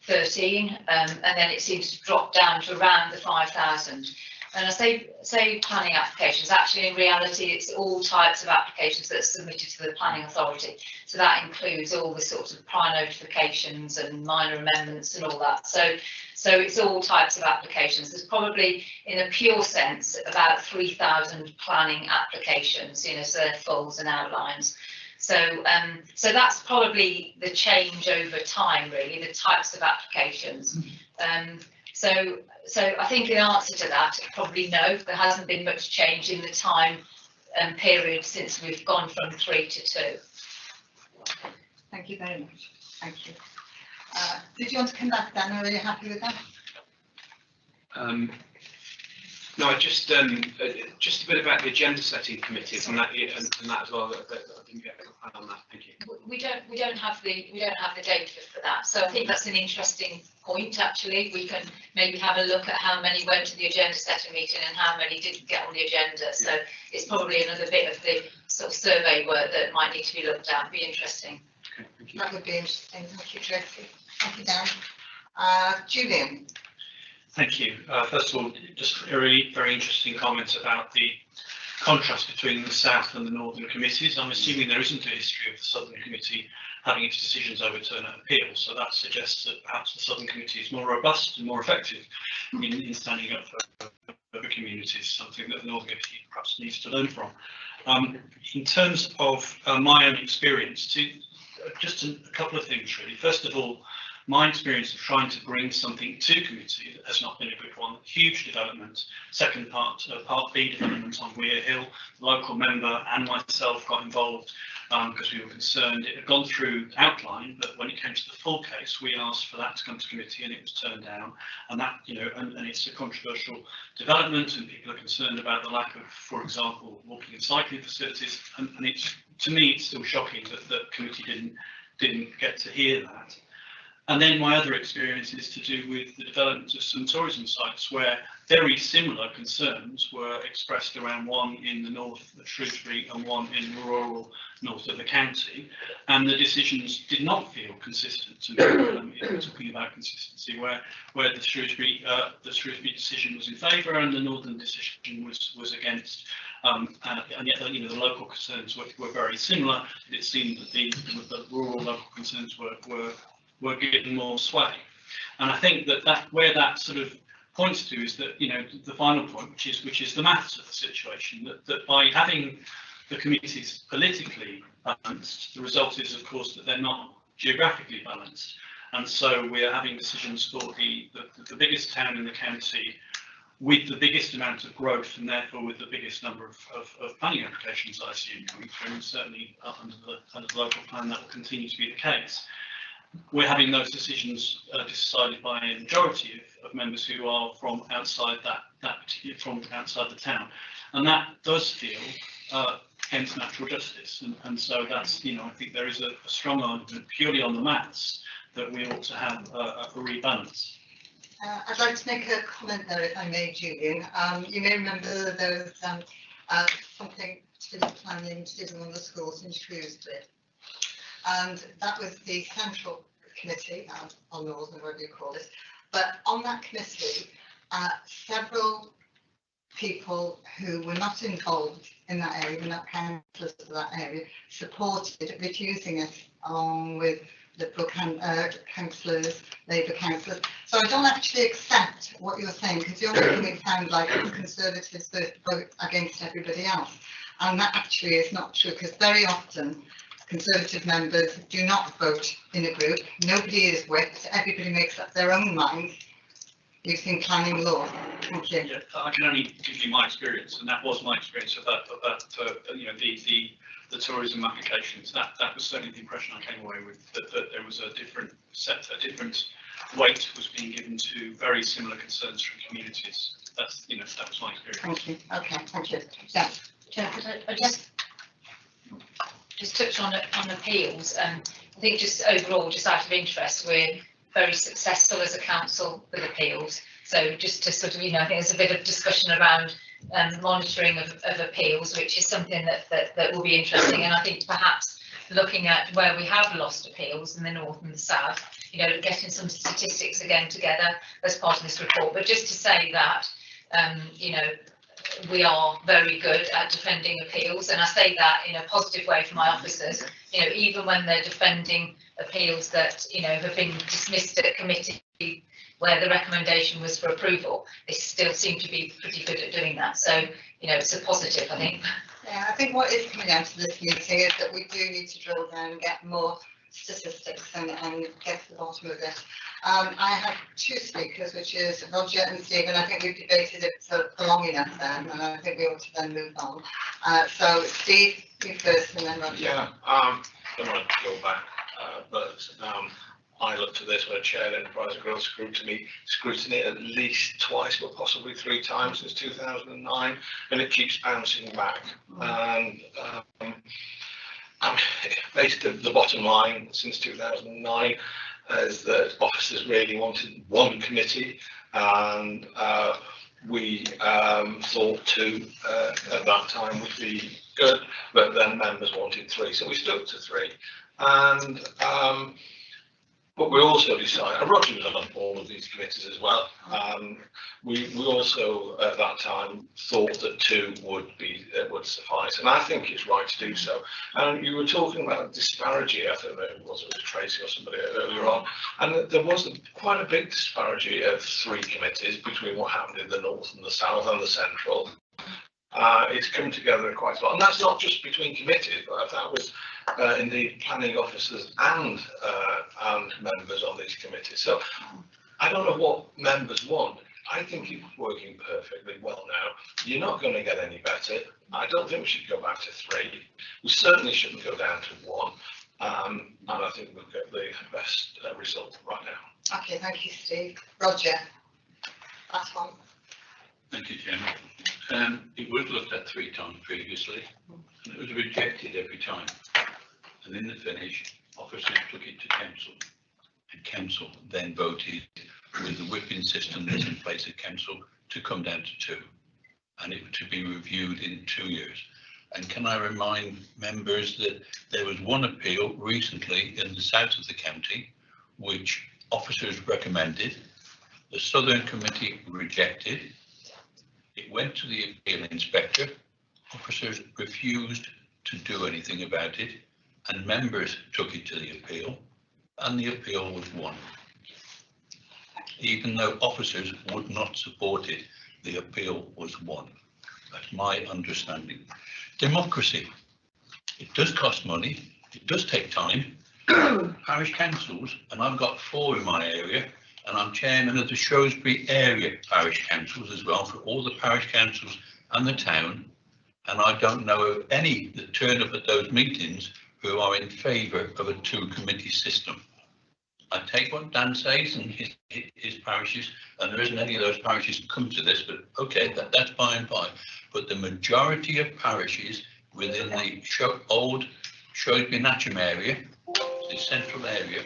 13, and then it seems to drop down to around the 5,000. And I say planning applications, actually in reality it's all types of applications that are submitted to the planning authority. So that includes all the sorts of prior notifications and minor amendments and all that. So it's all types of applications. There's probably, in a pure sense, about 3,000 planning applications, you know, so they're fulls and outlines. So that's probably the change over time, really, the types of applications. So I think in answer to that, probably no, there hasn't been much change in the time period since we've gone from 3 to 2. Thank you very much. Thank you. Did you want to come back, Dan, or are you happy with that? No, just a bit about the agenda setting committees and that as well. That I didn't get on that. Thank you. We don't have the data for that, so I think that's an interesting point. Actually, we can maybe have a look at how many went to the agenda setting meeting and how many didn't get on the agenda. So it's probably another bit of the sort of survey work that might need to be looked at. It'd be interesting. Okay, thank you. That would be interesting. Thank you, Tracy. Thank you, Dan. Julian. Thank you. First of all, just a very, very interesting comment about the contrast between the South and the Northern committees. I'm assuming there isn't a history of the Southern Committee having its decisions overturned at appeal, so that suggests that perhaps the Southern Committee is more robust and more effective in standing up for communities, something that the Northern Committee perhaps needs to learn from. In terms of my own experience, just a couple of things really. First of all, my experience of trying to bring something to committee that has not been a good one, huge development, second part B development on Weir Hill, the local member and myself got involved because we were concerned. It had gone through outline, but when it came to the full case, we asked for that to come to committee and it was turned down. And that, you know, and it's a controversial development and people are concerned about the lack of, for example, walking and cycling facilities. And it's, to me, it's still shocking that the committee didn't get to hear that. And then my other experience is to do with the development of some tourism sites where very similar concerns were expressed around, one in the north of Shrewsbury and one in the rural north of the county, and the decisions did not feel consistent to me. Talking about consistency, where the Shrewsbury decision was in favour and the northern decision was against. And yet, you know, the local concerns were very similar. It seemed that the rural local concerns were given more sway. And I think that where that sort of points to is that, you know, the final point, which is the maths of the situation, that by having the committees politically balanced, the result is, of course, that they're not geographically balanced. And so we are having decisions for the biggest town in the county with the biggest amount of growth and therefore with the biggest number of planning applications, I assume, coming through, and certainly under the local plan that will continue to be the case. We're having those decisions decided by a majority of members who are from outside from outside the town, and that does feel against natural justice. And so that's, you know, I think there is a strong argument purely on the maths that we ought to have a rebalance. I'd like to make a comment there, if I may, Julian. You may remember there was something to do with planning to do with one of the schools in Shrewsbury. And that was the central committee, on Northern, whatever you call it. But on that committee, several people who were not involved in that area, were not councillors of that area, supported reducing it along with Liberal councillors, Labour councillors. So I don't actually accept what you're saying, because you're making it sound like Conservatives vote against everybody else. And that actually is not true, because very often Conservative members do not vote in a group. Nobody is whipped. Everybody makes up their own mind using planning law. Thank you. Yeah, I can only give you my experience, and that was my experience of that you know, the tourism applications. That was certainly the impression I came away with. That there was a different weight was being given to very similar concerns from communities. That's, you know, that was my experience. Thank you. Okay, thank you. Yeah. Chair, could I just touch on appeals. I think just overall, just out of interest, we're very successful as a council with appeals. So just to sort of, you know, I think there's a bit of discussion around monitoring of appeals, which is something that will be interesting. And I think perhaps looking at where we have lost appeals in the north and the south, you know, getting some statistics again together as part of this report. But just to say that, you know, we are very good at defending appeals, and I say that in a positive way for my officers. You know, even when they're defending appeals that, you know, have been dismissed at committee where the recommendation was for approval, they still seem to be pretty good at doing that. So, you know, it's a positive, I think. Yeah, I think what is coming out of this meeting is that we do need to drill down and get more statistics and get to the bottom of it. I have two speakers, which is Roger and Stephen. I think we've debated it for long enough then, and I think we ought to then move on. So Steve, you first, and then Roger. Yeah, I don't want to go back, but I looked at this with Shared Enterprise and Growth scrutiny at least twice, but possibly 3 times since 2009, and it keeps bouncing back. And basically, the bottom line since 2009 is that officers really wanted one committee, and we thought 2 at that time would be good, but then members wanted 3, so we stuck to 3. And but we also decided, and Roger was on all of these committees as well, we also at that time thought that 2 would suffice, and I think it's right to do so. And you were talking about disparity, I think it was Tracy or somebody earlier on, and there was quite a big disparity of 3 committees between what happened in the north and the south and the central. It's come together quite a lot, and that's not just between committees, but that was indeed planning officers and members on these committees. So I don't know what members want. I think it's working perfectly well now. You're not going to get any better. I don't think we should go back to 3. We certainly shouldn't go down to 1. And I think we'll get the best result right now. Okay, thank you, Steve. Roger, last one. Thank you, Chairman. It was looked at 3 times previously, and it was rejected every time. And in the finish, officers took it to council, and council then voted with the whipping system that's in place at council to come down to 2, and it to be reviewed in 2 years. And can I remind members that there was one appeal recently in the south of the county, which officers recommended, the Southern Committee rejected. It went to the appeal inspector, officers refused to do anything about it, and members took it to the appeal, and the appeal was won. Even though officers would not support it, the appeal was won. That's my understanding. Democracy. It does cost money, it does take time. Parish councils, and I've got 4 in my area, and I'm chairman of the Shrewsbury area parish councils as well, for all the parish councils and the town, and I don't know of any that turn up at those meetings who are in favour of a 2-committee system. I take what Dan says and his parishes, and there isn't any of those parishes that come to this, but okay, that's by and by. But the majority of parishes within the old Shrewsbury Natcham area, the central area,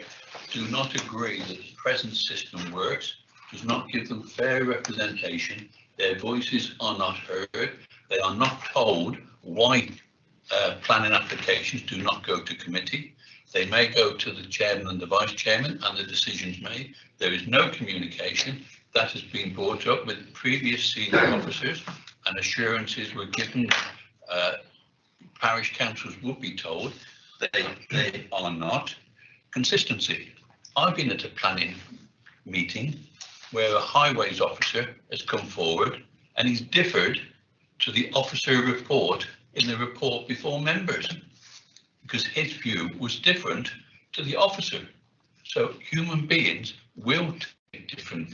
do not agree that the present system works, does not give them fair representation, their voices are not heard, they are not told why planning applications do not go to committee. They may go to the chairman and the vice chairman and the decisions made. There is no communication. That has been brought up with previous senior officers, and assurances were given. Parish councils would be told they are not. Consistency. I've been at a planning meeting where a highways officer has come forward and he's differed to the officer report in the report before members, because his view was different to the officer. So human beings will take different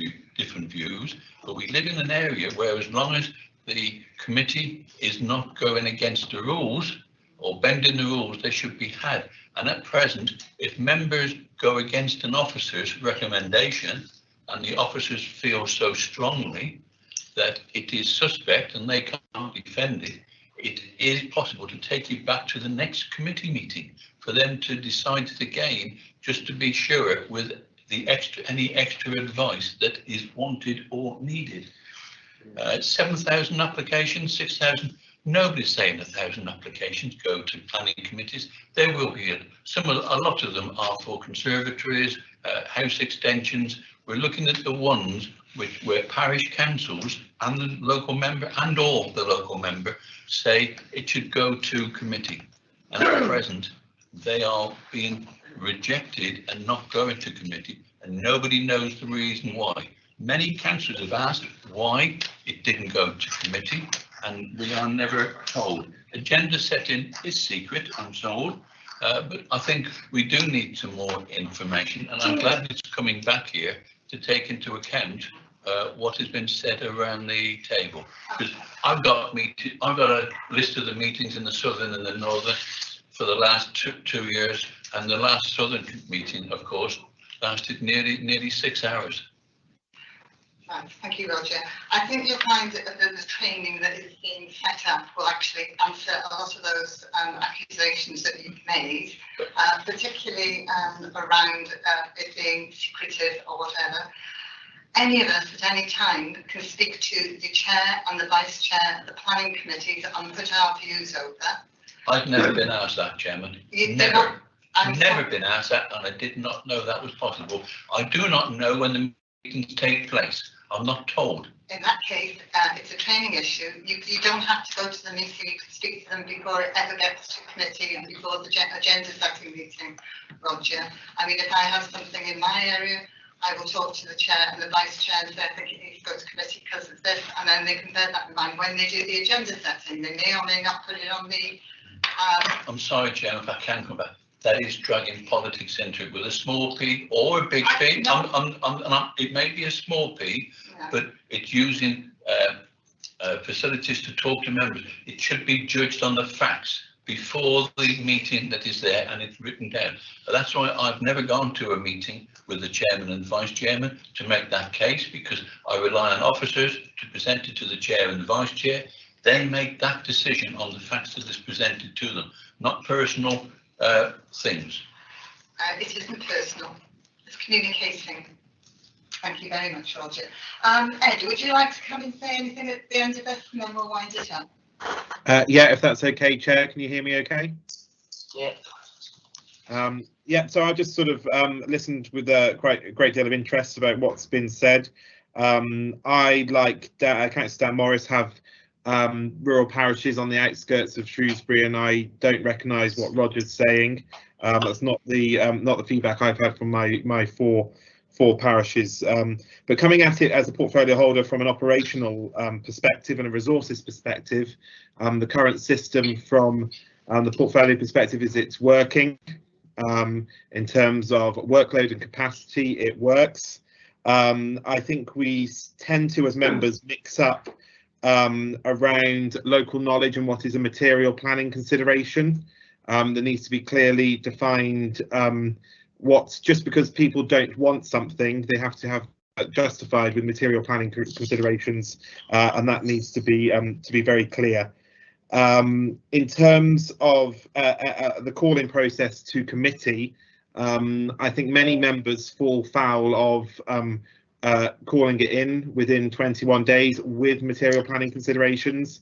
views, but we live in an area where, as long as the committee is not going against the rules or bending the rules, they should be had. And at present, if members go against an officer's recommendation and the officers feel so strongly that it is suspect and they can't defend it, it is possible to take it back to the next committee meeting for them to decide it again, just to be sure with the any extra advice that is wanted or needed. 7,000 applications, 6,000. Nobody's saying 1,000 applications go to planning committees. There will be a lot of them are for conservatories, house extensions. We're looking at the ones where parish councils and the local member and all the local member say it should go to committee. And at present, they are being rejected and not going to committee, and nobody knows the reason why. Many councillors have asked why it didn't go to committee, and we are never told. Agenda setting is secret, I'm told, but I think we do need some more information, and I'm glad it's coming back here to take into account what has been said around the table. Because I've got a list of the meetings in the southern and the northern for the last two years, and the last southern meeting, of course, lasted nearly 6 hours. Right, thank you, Roger. I think you'll find that the training that is being set up will actually answer a lot of those accusations that you've made, particularly around it being secretive or whatever. Any of us at any time can speak to the chair and the vice chair of the planning committees and put our views over. I've never been asked that, Chairman. Never been asked that, and I did not know that was possible. I do not know when the meetings take place. I'm not told. In that case, it's a training issue. You don't have to go to the meeting. You can speak to them before it ever gets to committee and before the agenda setting meeting, Roger. I mean, if I have something in my area, I will talk to the chair and the vice chair and say, I think it needs to go to committee because of this, and then they can bear that in mind when they do the agenda setting. They may or may not put it on the I'm sorry, Chair, if I can come back. That is dragging politics into it with a small p or a big p. It may be a small p, but it's using facilities to talk to members. It should be judged on the facts before the meeting that is there, and it's written down. That's why I've never gone to a meeting with the chairman and vice chairman to make that case, because I rely on officers to present it to the chair and the vice chair. They make that decision on the facts that is presented to them, not personal things. It isn't personal, it's communicating. Thank you very much, Roger. Ed, would you like to come and say anything at the end of this, and then we'll wind it up? Yeah, if that's okay, Chair. Can you hear me okay? Yeah. Yeah, so I just sort of listened with a great deal of interest about what's been said. I, like Councillor Dan Morris, have rural parishes on the outskirts of Shrewsbury, and I don't recognise what Roger's saying. That's not the feedback I've had from my four parishes. But coming at it as a portfolio holder from an operational perspective and a resources perspective, the current system from the portfolio perspective is it's working. In terms of workload and capacity, it works. I think we tend to, as members, mix up around local knowledge and what is a material planning consideration. There needs to be clearly defined what's, just because people don't want something, they have to have justified with material planning considerations, and that needs to be very clear. In terms of the calling process to committee, I think many members fall foul of calling it in within 21 days with material planning considerations.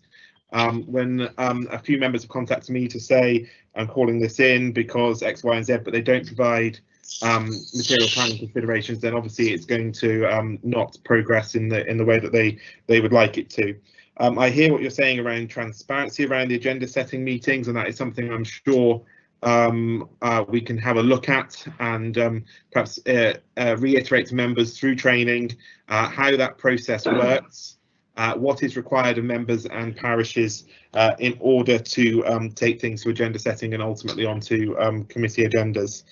When a few members have contacted me to say I'm calling this in because X, Y, and Z, but they don't provide material planning considerations, then obviously it's going to not progress in the way that they would like it to. I hear what you're saying around transparency around the agenda setting meetings, and that is something I'm sure we can have a look at, and perhaps reiterate to members through training how that process works, what is required of members and parishes in order to take things to agenda setting and ultimately onto committee agendas.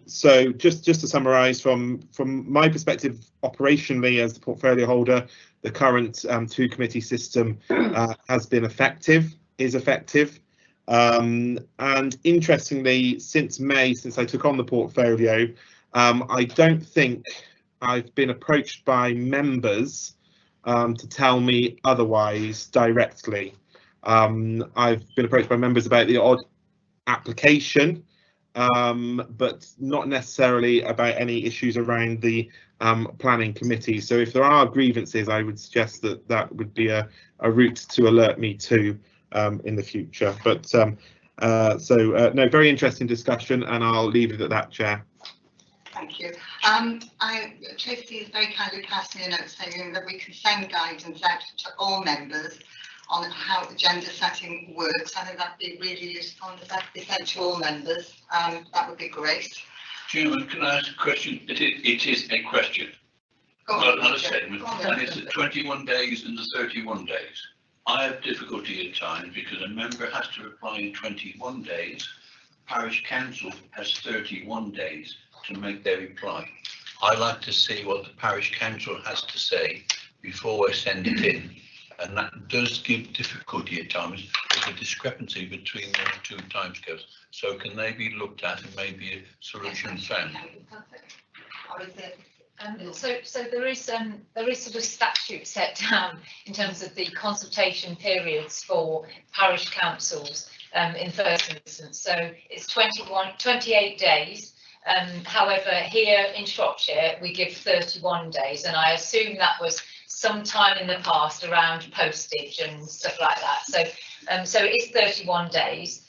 So just to summarise, from my perspective, operationally as the portfolio holder, the current two committee system has been effective, is effective. And interestingly, since May, since I took on the portfolio, I don't think I've been approached by members to tell me otherwise directly. I've been approached by members about the odd application, but not necessarily about any issues around the planning committee. So if there are grievances, I would suggest that would be a route to alert me to in the future. But no, very interesting discussion, and I'll leave it at that, Chair. Thank you. Tracy has very kindly passed me a note saying that we can send guidance out to all members on how agenda setting works. I think that'd be really useful, and that'd be sent to all members. That would be great. Chairman, can I ask a question? It is a question, not a statement. And it's the 21 days and the 31 days. I have difficulty at times because a member has to reply in 21 days. Parish Council has 31 days to make their reply. I like to see what the Parish Council has to say before I send it in. And that does give difficulty at times with a discrepancy between those two timescales. So can they be looked at and maybe a solution found? So there is sort of statute set down in terms of the consultation periods for parish councils in first instance. So it's 28 days. However, here in Shropshire we give 31 days, and I assume that was sometime in the past around postage and stuff like that. So it is 31 days,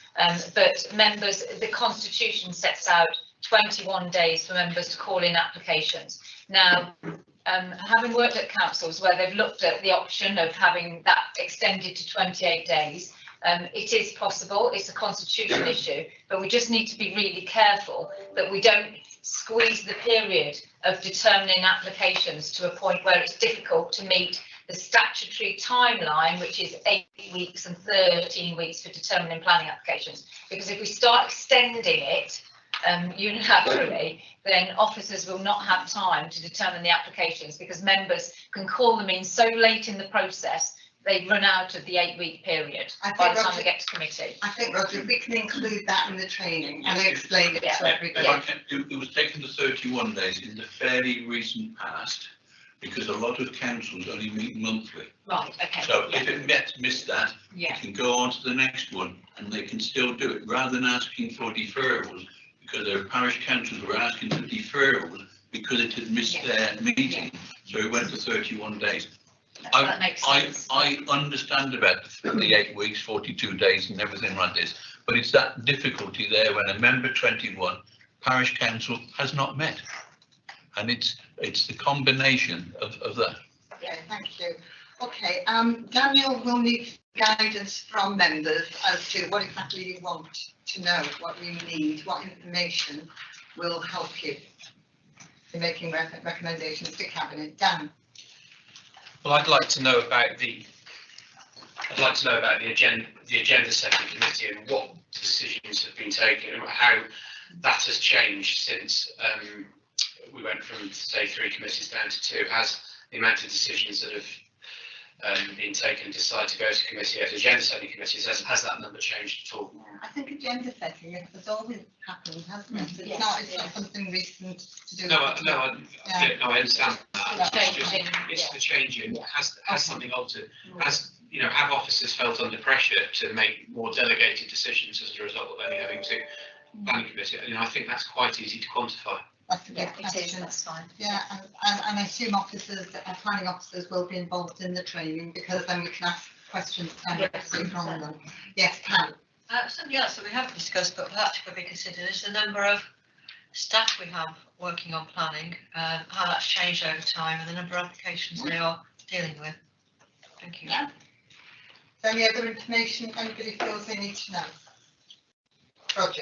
but members, the Constitution sets out 21 days for members to call in applications. Now, having worked at councils where they've looked at the option of having that extended to 28 days, it is possible. It's a constitution issue, but we just need to be really careful that we don't squeeze the period of determining applications to a point where it's difficult to meet the statutory timeline, which is 8 weeks and 13 weeks for determining planning applications. Because if we start extending it unilaterally, then officers will not have time to determine the applications, because members can call them in so late in the process they run out of the 8-week period by the time they get to committee. I think, Roger, if we can include that in the training and explain it to everybody. It was taken to 31 days in the fairly recent past, because a lot of councils only meet monthly. Right, okay. So if it missed that, Yeah. you can go on to the next one and they can still do it, rather than asking for deferrals, because their parish councils were asking for deferrals because it had missed their meeting. So it went to 31 days. That makes sense. I understand about the 8 weeks, 42 days and everything like this, but it's that difficulty there when a member 21 parish council has not met. And it's the combination of that. Yeah, thank you. Okay, Daniel will need guidance from members as to what exactly you want to know, what you need, what information will help you in making recommendations to Cabinet. Dan? Well, I'd like to know about the agenda setting committee and what decisions have been taken and how that has changed since we went from, say, 3 committees down to 2. Has the amount of decisions that have been taken and decided to go to committee as agenda setting committees, has that number changed at all? I think agenda setting has always happened, hasn't it? It's not something recent to do. No, I understand that. Yeah. It's the change in. Has something altered? Have officers felt under pressure to make more delegated decisions as a result of only having 2 planning committee? I think that's quite easy to quantify. That's a good question. That's fine. Yeah, and I assume officers, planning officers will be involved in the training, because then we can ask questions directly from them. Yes, Pam. Something else that we haven't discussed but perhaps could be considered is the number of staff we have working on planning, how that's changed over time and the number of applications they are dealing with. Thank you. Yeah. Is there any other information anybody feels they need to know? Roger?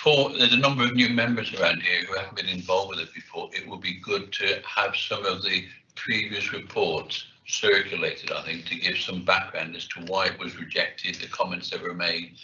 There's a number of new members around here who haven't been involved with it before. It would be good to have some of the previous reports circulated, I think, to give some background as to why it was rejected, the comments that were made.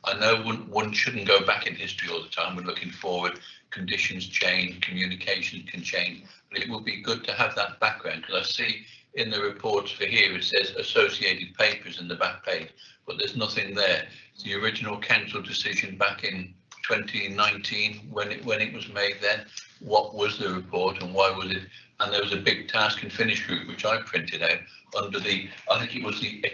I know one shouldn't go back in history all the time. We're looking forward, conditions change, communication can change, but it would be good to have that background, because I see in the reports for here it says associated papers in the back page, but there's nothing there. The original council decision back in 2019, when it was made then, what was the report and why was it? And there was a big task and finish group which I printed out under the, I think it was the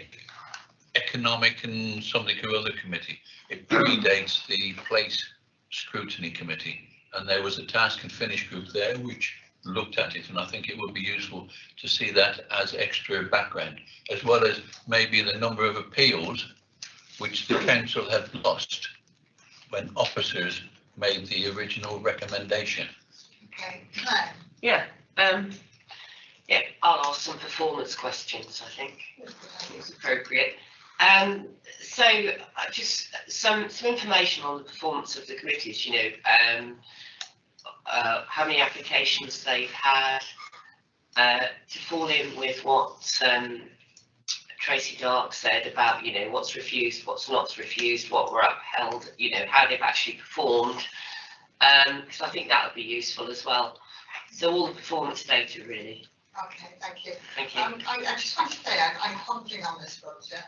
Economic and something or other committee. It predates the Place Scrutiny Committee, and there was a task and finish group there which looked at it, and I think it would be useful to see that as extra background, as well as maybe the number of appeals which the council had lost when officers made the original recommendation. Okay, Claire? Yeah, I'll ask some performance questions, I think it's appropriate. So just some information on the performance of the committees, how many applications they've had, to fall in with what Tracy Dark said about, what's refused, what's not refused, what were upheld, how they've actually performed, because I think that would be useful as well. So all the performance data, really. Okay, thank you. Thank you. I just want to say I'm pondering on this, Roger,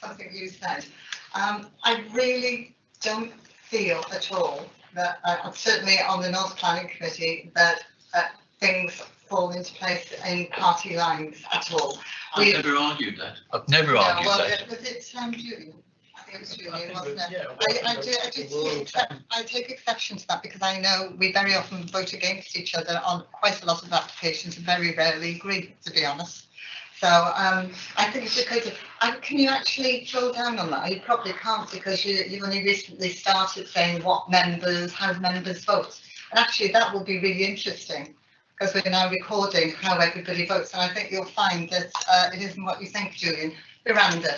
something you said. I really don't feel at all that, certainly on the North Planning Committee, that things fall into place in party lines at all. I've never argued that. I've never argued that. Was it Julian? I think it was Julian, wasn't it? I take exception to that, because I know we very often vote against each other on quite a lot of applications and very rarely agree, to be honest. So I think it's because of, can you actually drill down on that? You probably can't, because you've only recently started saying how members vote. And actually that will be really interesting, because we're now recording how everybody votes, and I think you'll find that it isn't what you think, Julian. Miranda.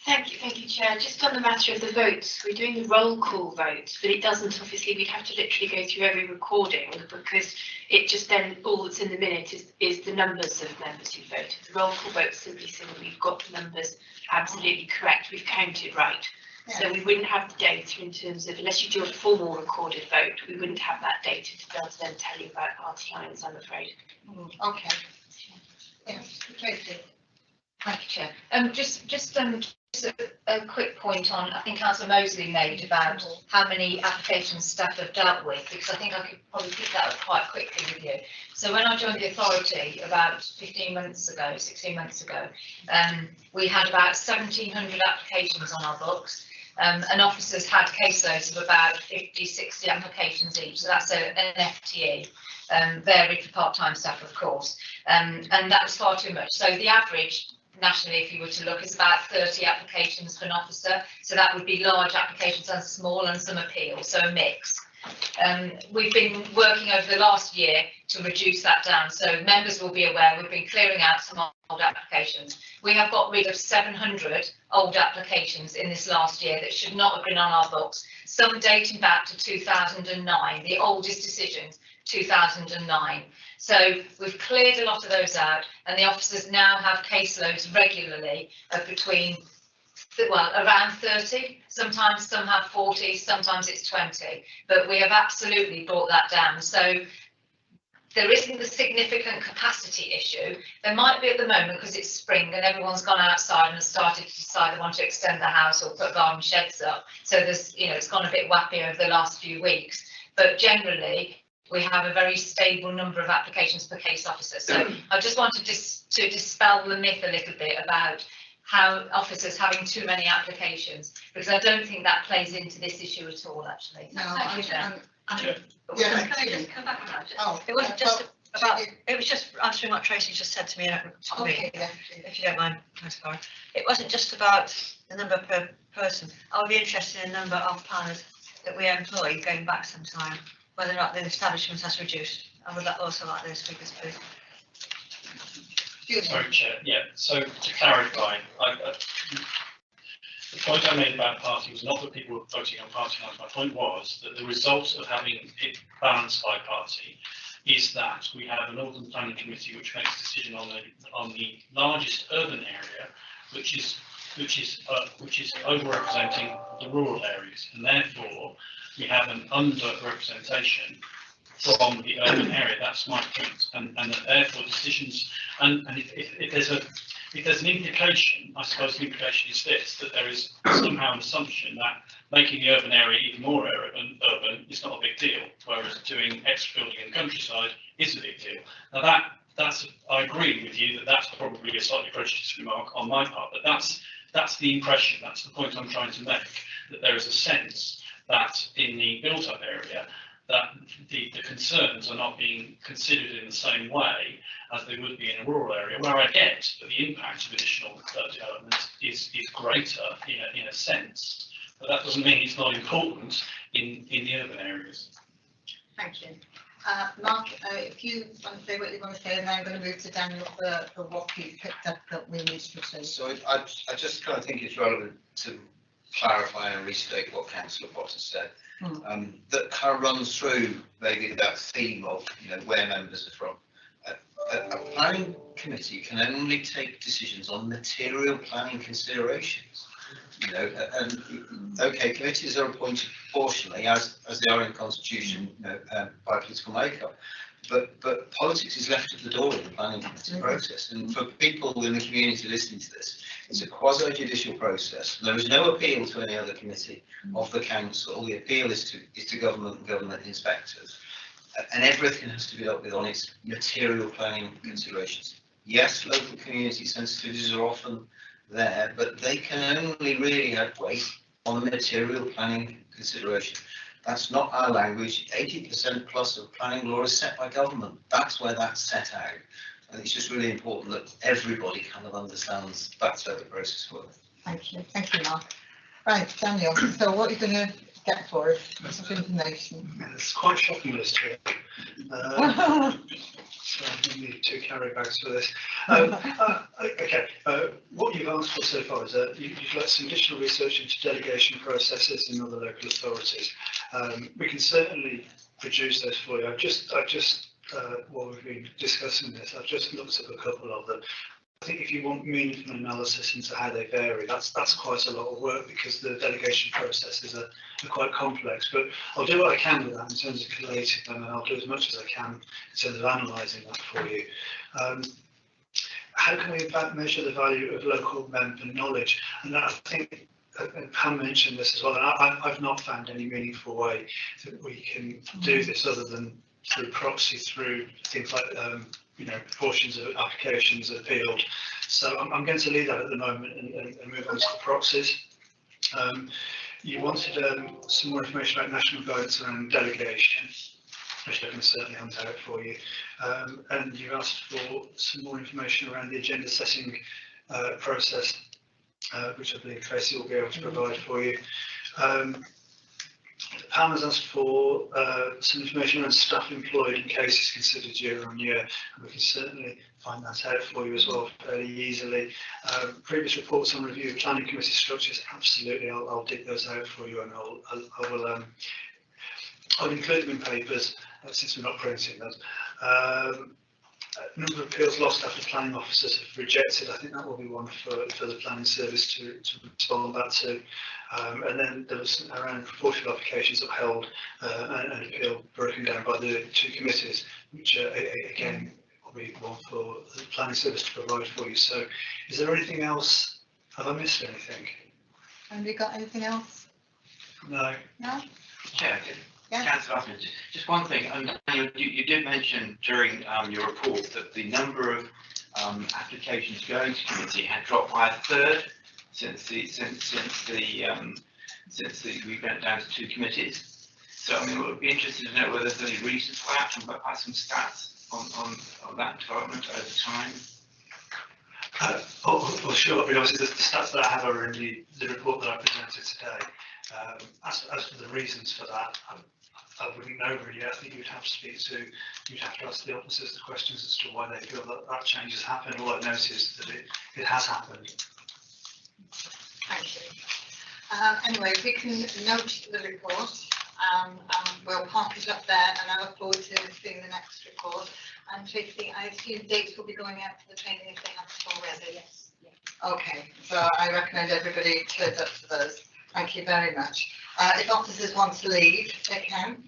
Thank you, Chair. Just on the matter of the votes, we're doing the roll call vote, but it doesn't, obviously, we'd have to literally go through every recording because it just then, all that's in the minute is the numbers of members who voted. The roll call vote simply saying we've got the numbers absolutely correct, we've counted right. So we wouldn't have the data in terms of, unless you do a formal recorded vote, we wouldn't have that data to be able to then tell you about party lines, I'm afraid. Okay. Yes, Tracy. Thank you, Chair. Just a quick point on, I think Councillor Mosley made about how many applications staff have dealt with, because I think I could probably pick that up quite quickly with you. So when I joined the authority about 16 months ago, we had about 1,700 applications on our books. And officers had caseloads of about 50, 60 applications each. So that's an FTE, varied for part-time staff, of course. And that was far too much. So the average nationally, if you were to look, is about 30 applications for an officer. So that would be large applications and small and some appeals, so a mix. We've been working over the last year to reduce that down. So members will be aware we've been clearing out some old applications. We have got rid of 700 old applications in this last year that should not have been on our books, some dating back to 2009, the oldest decisions, 2009. So we've cleared a lot of those out, and the officers now have caseloads regularly of between, well, around 30. Sometimes some have 40, sometimes it's 20, but we have absolutely brought that down. So there isn't a significant capacity issue. There might be at the moment because it's spring and everyone's gone outside and has started to decide they want to extend the house or put garden sheds up. So there's, it's gone a bit wappy over the last few weeks, but generally we have a very stable number of applications per case officer. So I just wanted to dispel the myth a little bit about how officers having too many applications, because I don't think that plays into this issue at all, actually. No, It wasn't just about, it was just answering what Tracy just said to me, if you don't mind, sorry. It wasn't just about the number per person. I would be interested in the number of planners that we employ going back some time, whether or not the establishment has reduced. I would also like those figures, please. Sorry, Chair. Yeah, so to clarify, the point I made about party was not that people were voting on party lines. My point was that the result of having it balanced by party is that we have a Northern Planning Committee which makes a decision on the largest urban area, which is overrepresenting the rural areas, and therefore we have an underrepresentation from the urban area. That's my point, and therefore decisions, and if there's an implication, I suppose the implication is this, that there is somehow an assumption that making the urban area even more urban is not a big deal, whereas doing extra building in the countryside is a big deal. Now that's I agree with you that that's probably a slightly prejudiced remark on my part, but that's the impression, that's the point I'm trying to make, that there is a sense that in the built-up area that the concerns are not being considered in the same way as they would be in a rural area, where I get that the impact of additional development is greater in a sense, but that doesn't mean it's not important in the urban areas. Thank you. Mark, if you want to say what you want to say, and then I'm going to move to Daniel for what he picked up that we need to say. So I just kind of think it's relevant to clarify and restate what Councillor Potter said. That kind of runs through maybe that theme of where members are from. A planning committee can only take decisions on material planning considerations. And okay, committees are appointed proportionally as they are in the constitution, by political makeup. But politics is left at the door in the planning committee process, and for people in the community listening to this, it's a quasi-judicial process. There is no appeal to any other committee of the council. The appeal is to government and government inspectors, and everything has to be dealt with on its material planning considerations. Yes, local community sensitivities are often there, but they can only really have weight on the material planning consideration. That's not our language. 80% plus of planning law is set by government. That's where that's set out. And it's just really important that everybody kind of understands that's how the process works. Thank you. Thank you, Mark. Right, Daniel, so what are you going to get for us? What's of information? It's quite shocking, this Chair. So let me two carry bags for this. Okay, what you've asked for so far is you'd like some additional research into delegation processes in other local authorities. We can certainly produce those for you. I've just while we've been discussing this, I've just looked up a couple of them. I think if you want meaningful analysis into how they vary, that's quite a lot of work because the delegation processes are quite complex. But I'll do what I can with that in terms of collating them, and I'll do as much as I can in terms of analysing that for you. How can we in fact measure the value of local member knowledge? And I think Pam mentioned this as well, and I've not found any meaningful way that we can do this other than through proxy, through things like proportions of applications appealed. So I'm going to leave that at the moment and move on to the proxies. You wanted some more information about national guidance around delegation, which I can certainly hunt out for you. And you asked for some more information around the agenda setting process, which I believe Tracy will be able to provide for you. Pam has asked for some information around staff employed in cases considered year on year, and we can certainly find that out for you as well fairly easily. Previous reports on review of planning committee structures, absolutely, I'll dig those out for you, and I'll include them in papers since we're not printing them. Number of appeals lost after planning officers have rejected. I think that will be one for the planning service to respond back to. And then there was around proportion of applications upheld and appeal broken down by the two committees, which again will be one for the planning service to provide for you. So is there anything else? Have I missed anything? Have you got anything else? No. No? Chair, Councillor Osmond, just one thing. You did mention during your report that the number of applications going to committee had dropped by a third since we went down to two committees. So I mean, we would be interested to know whether there's any reasons for that and perhaps some stats on that development over time. Well, sure. I mean, obviously, the stats that I have are in the report that I presented today. As for the reasons for that, I wouldn't know really. I think you'd have to ask the officers the questions as to why they feel that change has happened. All I've noticed is that it has happened. Thank you. Anyway, we can note the report and we'll park it up there, and I look forward to seeing the next report. And Tracy, I assume dates will be going out for the training if they haven't already. Yes. Okay, so I recommend everybody turns up to those. Thank you very much. If officers want to leave, they can.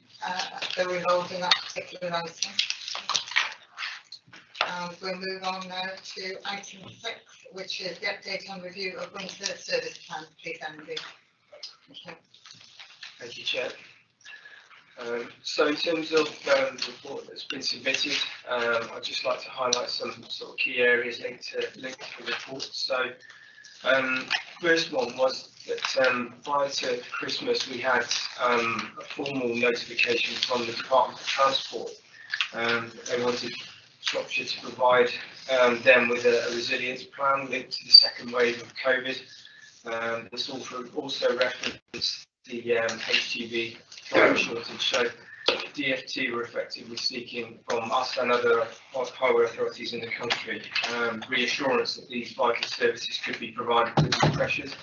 They're involved in that particular item. We'll move on now to item 6, which is the update on review of winter service plans. Please, Andy. Thank you. Thank you, Chair. So in terms of the report that's been submitted, I'd just like to highlight some sort of key areas linked to the report. So first one was that prior to Christmas we had a formal notification from the Department of Transport. They wanted Shropshire to provide them with a resilience plan linked to the second wave of COVID. This also referenced the HGV driver shortage. So DFT were effectively seeking from us and other highway authorities in the country reassurance that these vital services could be provided with the pressures.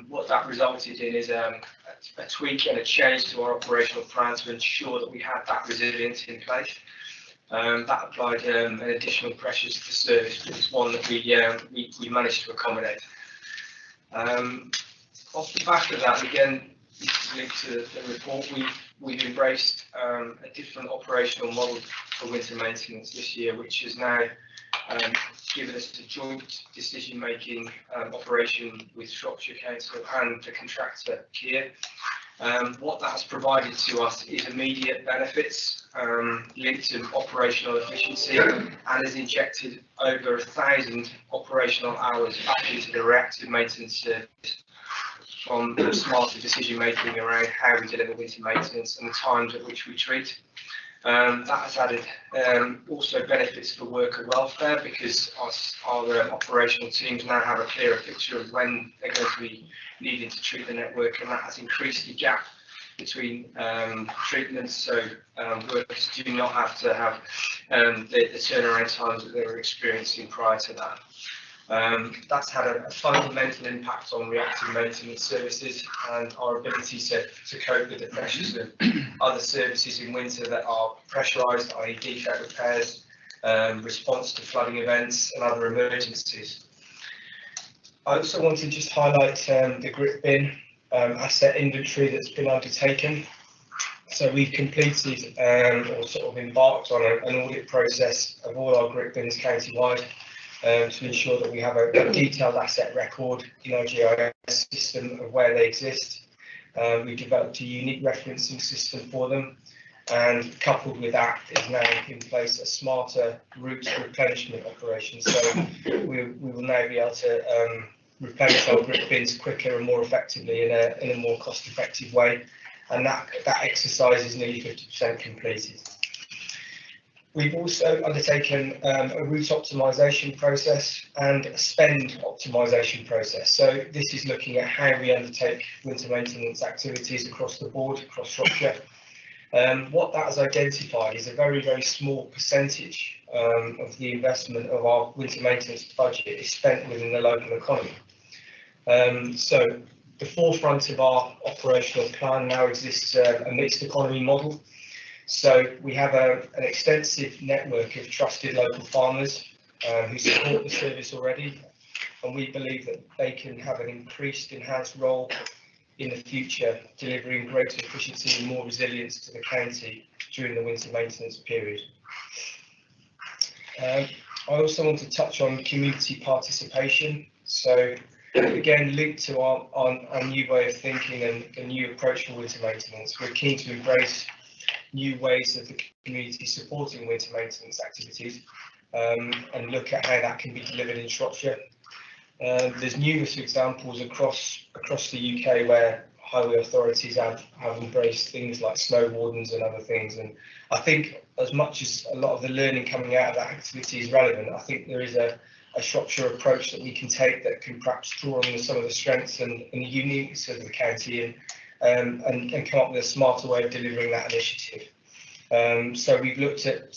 What that resulted in is a tweak and a change to our operational plan to ensure that we had that resilience in place. That applied an additional pressures to the service, but it's one that we managed to accommodate. Off the back of that, again, this is linked to the report, we've embraced a different operational model for winter maintenance this year, which has now given us a joint decision-making operation with Shropshire Council and the contractor Kier. What that has provided to us is immediate benefits linked to operational efficiency, and has injected over 1,000 operational hours back into the reactive maintenance service from smarter decision making around how we deliver winter maintenance and the times at which we treat. That has added also benefits for worker welfare, because our operational teams now have a clearer picture of when they're going to be needing to treat the network, and that has increased the gap between treatments, so workers do not have to have the turnaround times that they were experiencing prior to that. That's had a fundamental impact on reactive maintenance services and our ability to cope with the pressures of other services in winter that are pressurised, i.e. defect repairs, response to flooding events and other emergencies. I also want to just highlight the grip bin asset inventory that's been undertaken. So we've completed or sort of embarked on an audit process of all our grip bins county-wide to ensure that we have a detailed asset record in our GIS system of where they exist. We've developed a unique referencing system for them, and coupled with that is now in place a smarter route replenishment operation. So we will now be able to replenish our grip bins quicker and more effectively in a more cost-effective way, and that exercise is nearly 50% completed. We've also undertaken a route optimisation process and a spend optimisation process. So this is looking at how we undertake winter maintenance activities across the board, across Shropshire. What that has identified is a very, very small percentage of the investment of our winter maintenance budget is spent within the local economy. So the forefront of our operational plan now exists a mixed economy model. So we have an extensive network of trusted local farmers who support the service already, and we believe that they can have an increased, enhanced role in the future, delivering greater efficiency and more resilience to the county during the winter maintenance period. I also want to touch on community participation. So again, linked to our new way of thinking and a new approach for winter maintenance, we're keen to embrace new ways of the community supporting winter maintenance activities and look at how that can be delivered in Shropshire. There's numerous examples across the UK where highway authorities have embraced things like snow wardens and other things, and I think as much as a lot of the learning coming out of that activity is relevant, I think there is a Shropshire approach that we can take that can perhaps draw on some of the strengths and the uniqueness of the county and come up with a smarter way of delivering that initiative. So we've looked at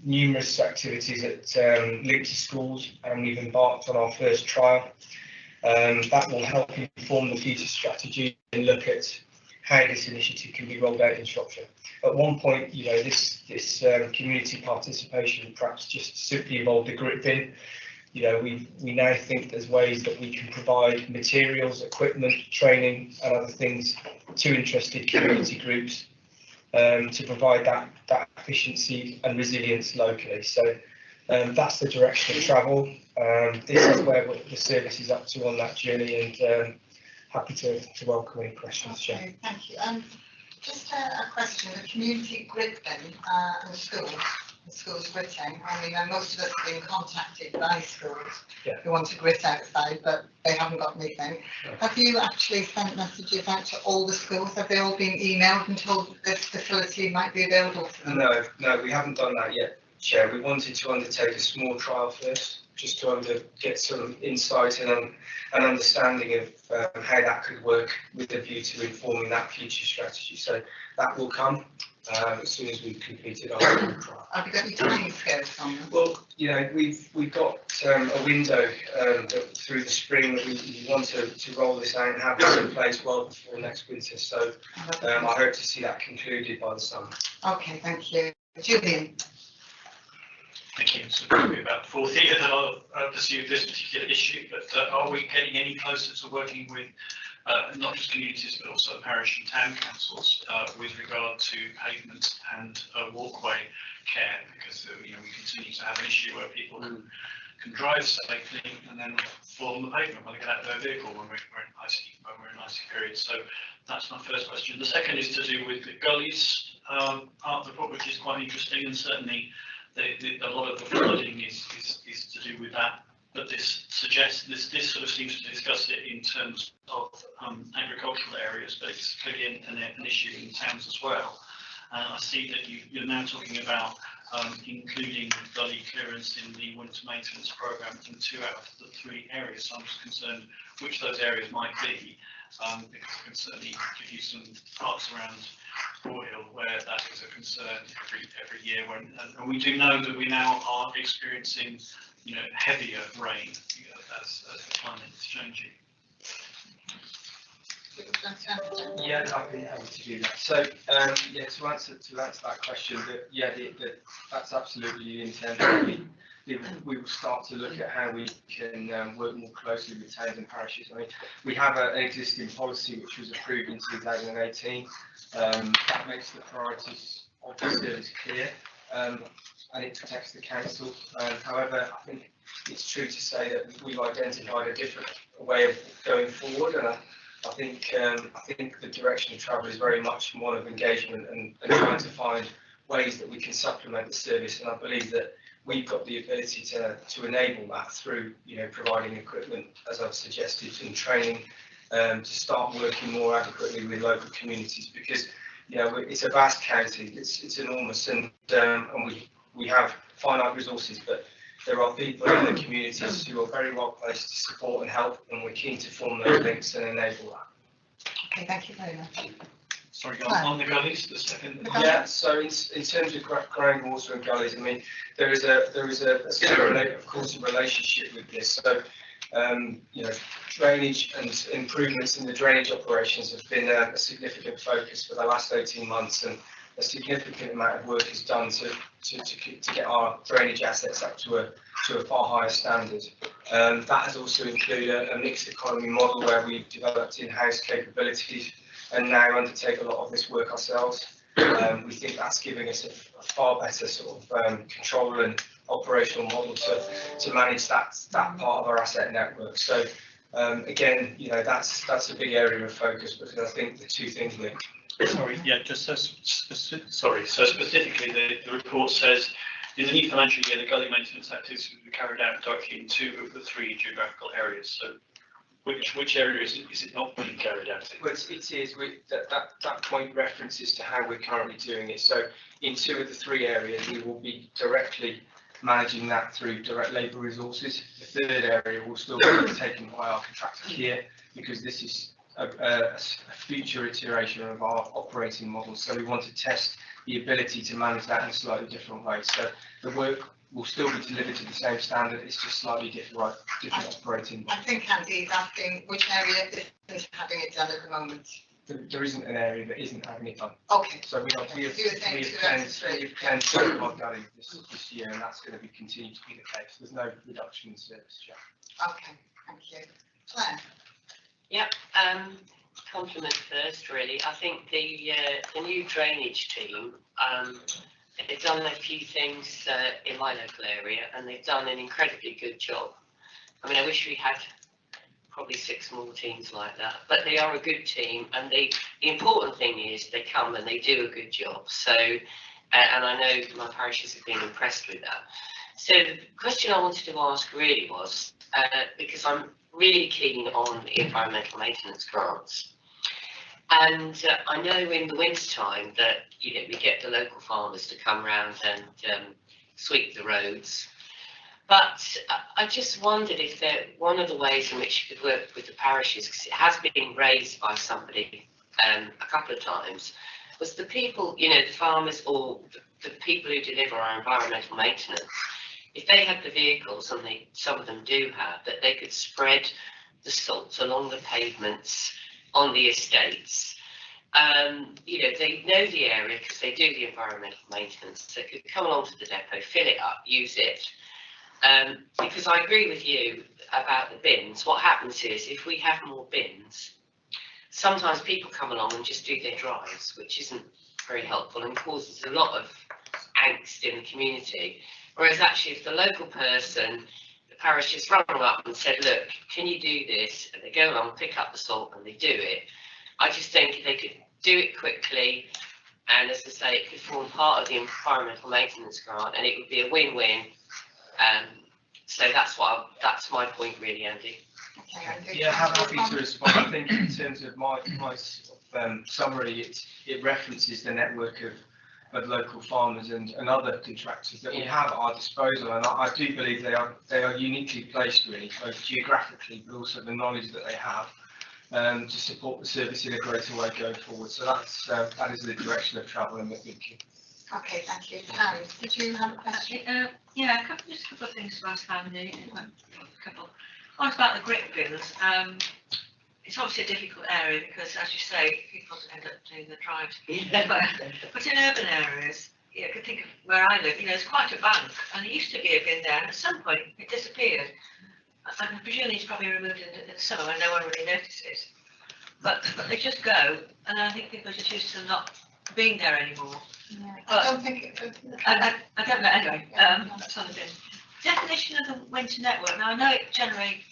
numerous activities that link to schools, and we've embarked on our first trial. That will help inform the future strategy and look at how this initiative can be rolled out in Shropshire. At one point, you know, this community participation perhaps just simply involved a grip bin. You know, we now think there's ways that we can provide materials, equipment, training and other things to interested community groups to provide that efficiency and resilience locally. So that's the direction of travel. This is where the service is up to on that journey, and happy to welcome any questions. Okay, thank you. Just a question, the community grip bin and schools gritting. I mean, most of us have been contacted by schools who want to grit outside, but they haven't got anything. Have you actually sent messages out to all the schools? Have they all been emailed and told that this facility might be available to them? No, we haven't done that yet, Chair. We wanted to undertake a small trial first, just to get some insight and an understanding of how that could work with a view to informing that future strategy. So that will come as soon as we've completed our trial. Have you got any time scales on them? Well, you know, we've got a window through the spring that we want to roll this out and have this in place well before next winter. So I hope to see that concluded by the summer. Okay, thank you. Julian. Thank you. So probably about 4th year that I'll pursue this particular issue, but are we getting any closer to working with not just communities but also parish and town councils with regard to pavement and walkway care? Because you know, we continue to have an issue where people who can drive safely and then fall on the pavement when they get out of their vehicle when we're in icy periods. So that's my first question. The second is to do with the gullies part of the report, which is quite interesting, and certainly a lot of the flooding is to do with that, but this suggests this sort of seems to discuss it in terms of agricultural areas, but it's clearly an issue in towns as well. I see that you're now talking about including gully clearance in the winter maintenance programme in 2 out of the 3 areas. So I'm just concerned which those areas might be, because I can certainly give you some parts around Broadhill where that is a concern every year. And we do know that we now are experiencing, heavier rain as the climate is changing. Yeah, I'd be happy to do that. So, yeah, to answer that question, that's absolutely the intent. We will start to look at how we can work more closely with towns and parishes. I mean, we have an existing policy which was approved in 2018. That makes the priorities of the service clear, and it protects the council. However, I think it's true to say that we've identified a different way of going forward, and I think the direction of travel is very much one of engagement and trying to find ways that we can supplement the service. And I believe that we've got the ability to enable that through, providing equipment, as I've suggested, and training, to start working more adequately with local communities, because it's a vast county, it's enormous, and we have finite resources, but there are people in the communities who are very well placed to support and help, and we're keen to form those links and enable that. Okay, thank you very much. Sorry, on the gullies, the second. Yeah, so in terms of groundwater and gullies, I mean, there is a of course, a relationship with this. So, drainage and improvements in the drainage operations have been a significant focus for the last 18 months, and a significant amount of work is done to get our drainage assets up to a far higher standard. That has also included a mixed economy model where we've developed in-house capabilities and now undertake a lot of this work ourselves. We think that's giving us a far better sort of control and operational model to manage that part of our asset network. So again, that's a big area of focus, because I think the two things link. Sorry, yeah, just so specifically, the report says in the new financial year, the gully maintenance activities will be carried out directly in 2 of the 3 geographical areas. So which area is it not being carried out in? Well, it is. That point references to how we're currently doing it. So in 2 of the 3 areas, we will be directly managing that through direct labour resources. The 3rd area will still be taken by our contractor here, because this is a future iteration of our operating model. So we want to test the ability to manage that in a slightly different way. So the work will still be delivered to the same standard, it's just slightly different operating model. I think Andy is asking which area isn't having it done at the moment. There isn't an area that isn't having it done. Okay. So we have cleansed our gully this year, and that's going to continue to be the case. There's no reduction in service yet. Okay, thank you. Claire? Yep, compliment first, really. I think the new drainage team, they've done a few things in my local area, and they've done an incredibly good job. I mean, I wish we had probably 6 more teams like that, but they are a good team, and the important thing is they come and they do a good job. So, and I know my parishes have been impressed with that. So the question I wanted to ask really was, because I'm really keen on the environmental maintenance grants. And I know in the winter time that we get the local farmers to come around and sweep the roads. But I just wondered if one of the ways in which you could work with the parishes, because it has been raised by somebody a couple of times, was the people, the farmers or the people who deliver our environmental maintenance, if they had the vehicles, and some of them do have, that they could spread the salt along the pavements on the estates. They know the area because they do the environmental maintenance. They could come along to the depot, fill it up, use it. Because I agree with you about the bins. What happens is, if we have more bins, sometimes people come along and just do their drives, which isn't very helpful and causes a lot of angst in the community. Whereas actually, if the local person, the parish just rung them up and said, look, can you do this? And they go along, pick up the salt, and they do it. I just think they could do it quickly, and as I say, it could form part of the environmental maintenance grant, and it would be a win-win. So that's my point, really, Andy. Yeah, I'm happy to respond. I think in terms of my summary, it references the network of local farmers and other contractors that we have at our disposal, and I do believe they are uniquely placed, really, both geographically but also the knowledge that they have. to support the service in a greater way going forward. So that is the direction of travel and thinking. Okay, thank you. Anne, did you have a question? Yeah, just a couple of things to ask Andy. One about the grit bills. It's obviously a difficult area because, as you say, people end up doing the drives. But in urban areas, you could think of where I live, there's quite a bank, and there used to be a bin there, and at some point it disappeared. And presumably it's probably removed in the summer when no one really notices. But they just go, and I think people are just used to not being there anymore. Yeah, But I don't think I don't know, anyway, that's on the bin. Definition of the winter network. Now, I know it generally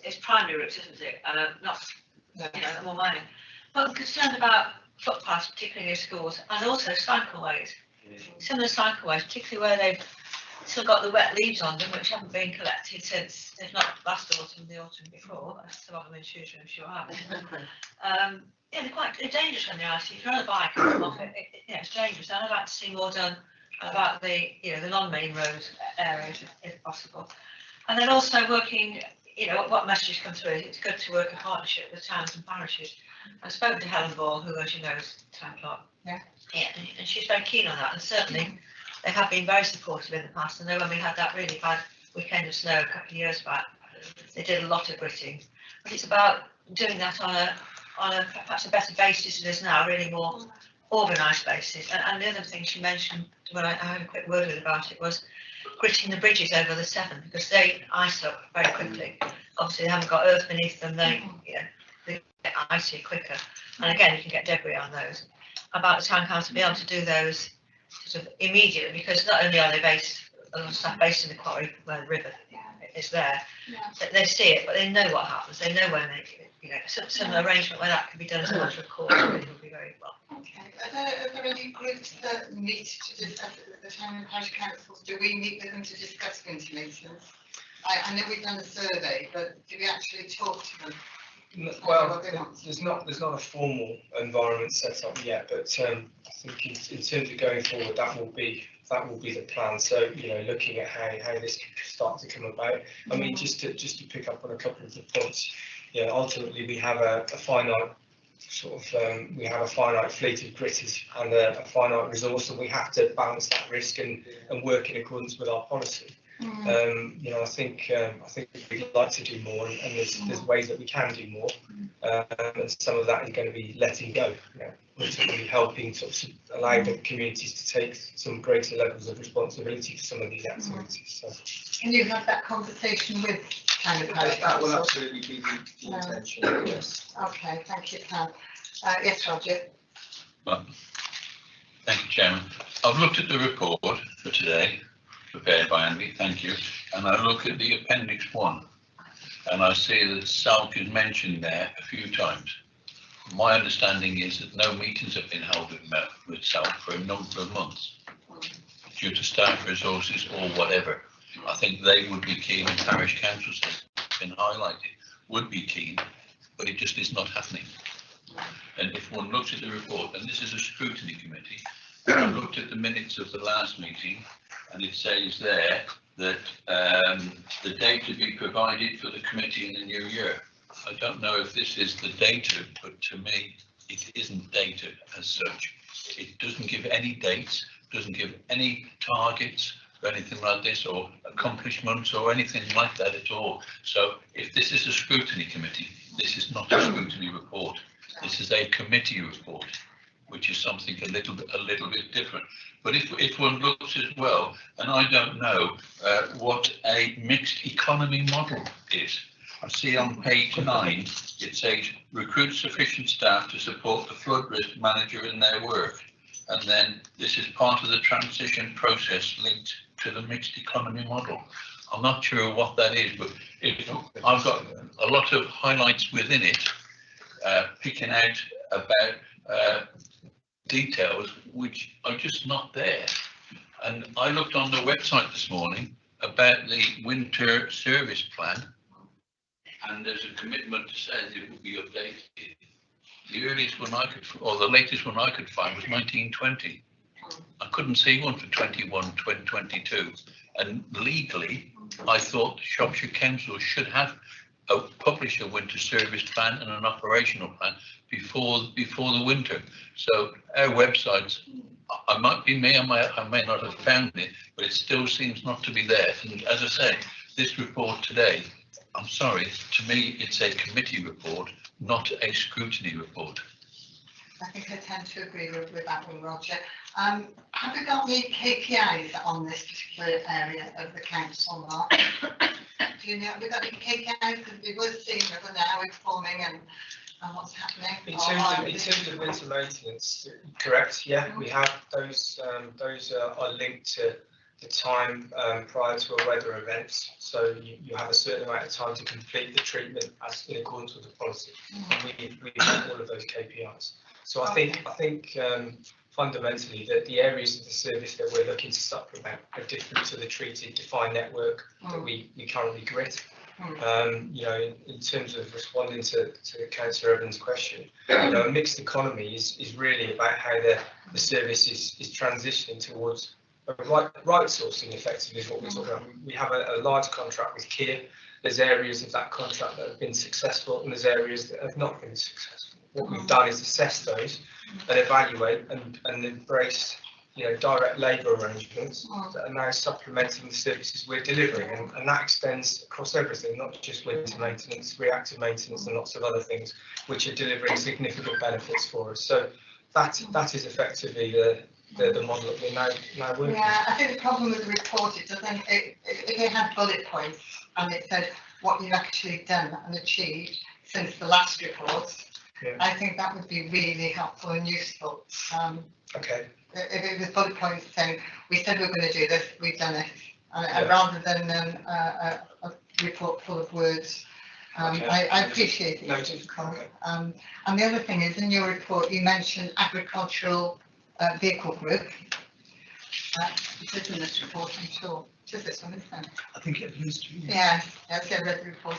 is primary routes, isn't it? Not, more minor. But I'm concerned about footpaths, particularly near schools, and also cycleways. Some of the cycleways, particularly where they've still got the wet leaves on them, which haven't been collected since, if not last autumn, the autumn before. Some of them in Shrewsbury, I'm sure have. They're dangerous when they're icy. If you're on a bike and come off it, it's dangerous. And I'd like to see more done about the non-main road areas if possible. And then also working, what messages come through. It's good to work in partnership with towns and parishes. I've spoken to Helen Ball, who, as you know, is town clerk. Yeah, and she's very keen on that. And certainly they have been very supportive in the past. I know when we had that really bad weekend of snow a couple of years back, they did a lot of gritting. But it's about doing that on a perhaps a better basis than it is now, really more organised basis. And the other thing she mentioned when I had a quick word with about it was gritting the bridges over the Severn, because they ice up very quickly. Obviously they haven't got earth beneath them, they get icy quicker. And again, you can get debris on those. About the town council be able to do those sort of immediately, because not only are they based in the quarry where the river is there, they see it, but they know what happens. They know when some arrangement where that can be done as a matter of course really would be very well. Okay. Are there any groups that meet to discuss it? The town and parish councils, do we meet with them to discuss winter meetings? I know we've done a survey, but do we actually talk to them? Well, there's not a formal environment set up yet, but I think in terms of going forward, that will be the plan. So looking at how this can start to come about. I mean, just to pick up on a couple of the points. Ultimately we have a finite we have a finite fleet of gritters and a finite resource, and we have to balance that risk and work in accordance with our policy. I think we'd like to do more, and there's ways that we can do more, and some of that is going to be letting go, ultimately helping allow the communities to take some greater levels of responsibility for some of these activities. So, can you have that conversation with town and parish? That will absolutely be the intention. Yes. Okay, thank you, Pam. Yes, Roger. Well, thank you, Chairman. I've looked at the report for today, prepared by Andy, thank you, and I look at the Appendix 1, and I see that SALC is mentioned there a few times. My understanding is that no meetings have been held with SALC for a number of months, due to staff resources or whatever. I think they would be keen, and parish councils have been highlighted, would be keen, but it just is not happening. And if one looks at the report, and this is a scrutiny committee, I looked at the minutes of the last meeting, and it says there that the data be provided for the committee in the new year. I don't know if this is the data, but to me, it isn't data as such. It doesn't give any dates, doesn't give any targets or anything like this, or accomplishments or anything like that at all. So if this is a scrutiny committee, this is not a scrutiny report. This is a committee report, which is something a little bit different. But if one looks as well, and I don't know what a mixed economy model is. I see on page 9, it says recruit sufficient staff to support the flood risk manager in their work. And then this is part of the transition process linked to the mixed economy model. I'm not sure what that is, but I've got a lot of highlights within it, picking out about details which are just not there. And I looked on the website this morning about the winter service plan, and there's a commitment to say that it will be updated. The earliest one I could, or the latest one I could find was 1920. I couldn't see one for 2022. And legally, I thought Shropshire Council should have publish a winter service plan and an operational plan before the winter. So our websites, I might be me, I may not have found it, but it still seems not to be there. And as I say, this report today, I'm sorry, to me, it's a committee report, not a scrutiny report. I think I tend to agree with that one, Roger. Have we got any KPIs on this particular area of the council, Mark? Do you know, have we got any KPIs? Because we were seeing whether now we're performing and what's happening. In terms of winter maintenance, correct? Yeah, we have those. Those are linked to the time prior to a weather event. So you have a certain amount of time to complete the treatment as in accordance with the policy. And we have all of those KPIs. So I think fundamentally that the areas of the service that we're looking to supplement are different to the treated defined network that we currently grid. You know, in terms of responding to Councillor Evans' question, you know, a mixed economy is really about how the service is transitioning towards a right sourcing, effectively, is what we're talking about. We have a large contract with Kier. There's areas of that contract that have been successful and there's areas that have not been successful. What we've done is assess those and evaluate and embrace, you know, direct labour arrangements that are now supplementing the services we're delivering, and that extends across everything, not just winter maintenance, reactive maintenance and lots of other things which are delivering significant benefits for us. So that is effectively the model that we're now working. Yeah, I think the problem with the report, it doesn't, if it had bullet points and it said what you've actually done and achieved since the last report, yeah. I think that would be really helpful and useful. Okay. If it was bullet points saying, we said we were going to do this, we've done it, rather than a report full of words. Okay. I appreciate it. Noted. And the other thing is, in your report, you mentioned agricultural vehicle group. It isn't in this report, I'm sure. Just this one, isn't it? I think it needs to be. Yes, I read the report.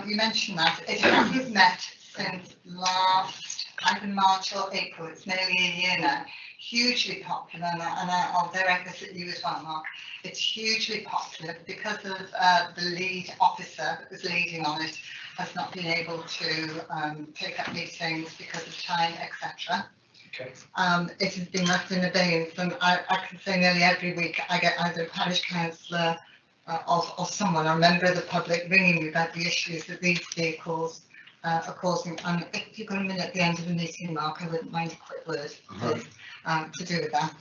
You mentioned that it hasn't met since last, either March or April. It's nearly a year now. Hugely popular, and I'll direct this at you as well, Mark. It's hugely popular because of the lead officer that was leading on it has not been able to take up meetings because of time, etc. Okay. It has been left in abeyance, and I can say nearly every week I get either a parish councillor or someone, a member of the public, ringing me about the issues that these vehicles are causing. And if you've got a minute at the end of the meeting, Mark, I wouldn't mind a quick word to do with that.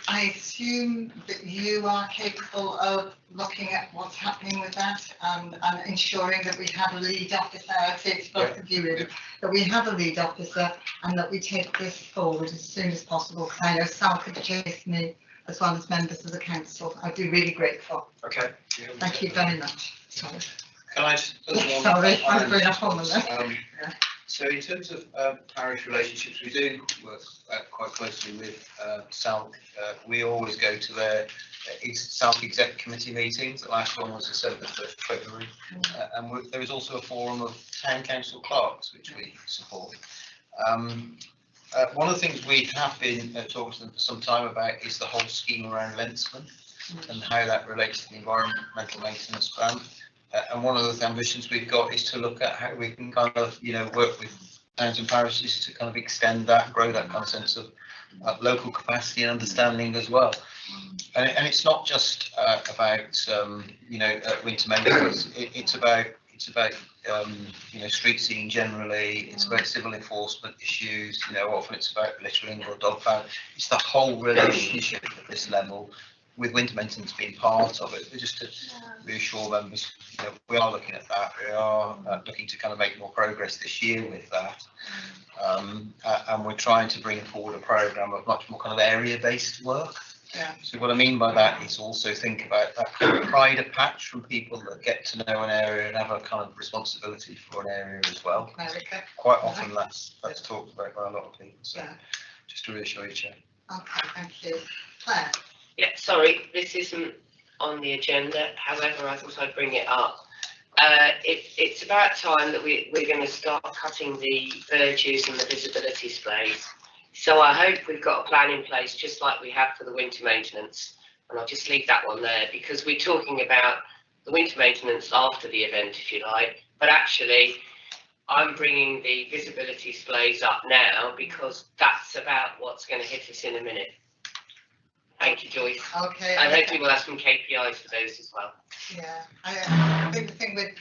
I assume that you are capable of looking at what's happening with that and ensuring that we have a lead officer. I'd say it's both of you really, that we have a lead officer and that we take this forward as soon as possible. Because I know Sal could chase me as well as members of the council. I'd be really grateful. Okay. Thank you very much. Sorry. Can I just put one? Sorry, I'm going up on them. So in terms of parish relationships, we do work quite closely with SALC. We always go to their SALC Exec Committee meetings. The last one was the 7th of February. And there is also a forum of town council clerks, which we support. One of the things we have been talking for some time about is the whole scheme around Lensman and how that relates to the environmental maintenance plan. And one of the ambitions we've got is to look at how we can kind of, you know, work with towns and parishes to kind of extend that, grow that kind of sense of local capacity and understanding as well. And it's not just about, you know, winter maintenance. It's about you know, street scene generally. It's about civil enforcement issues. You know, often it's about littering or dog pound. It's the whole relationship at this level, with winter maintenance being part of it. But just to reassure members, you know, we are looking at that. We are looking to kind of make more progress this year with that, and we're trying to bring forward a programme of much more kind of area-based work. Yeah. So what I mean by that is also think about that kind of pride of patch from people that get to know an area and have a kind of responsibility for an area as well. Quite often that's talked about by a lot of people. So just to reassure you, Chair. Okay, thank you. Claire. Yeah, sorry, this isn't on the agenda. However, I thought I'd bring it up. It's about time that we're going to start cutting the verges and the visibility displays. So I hope we've got a plan in place, just like we have for the winter maintenance. And I'll just leave that one there, because we're talking about the winter maintenance after the event, if you like, but actually I'm bringing the visibility displays up now because that's about what's going to hit us in a minute. Thank you, Joyce. Okay. And hopefully we'll have some KPIs for those as well. Yeah, I think the thing with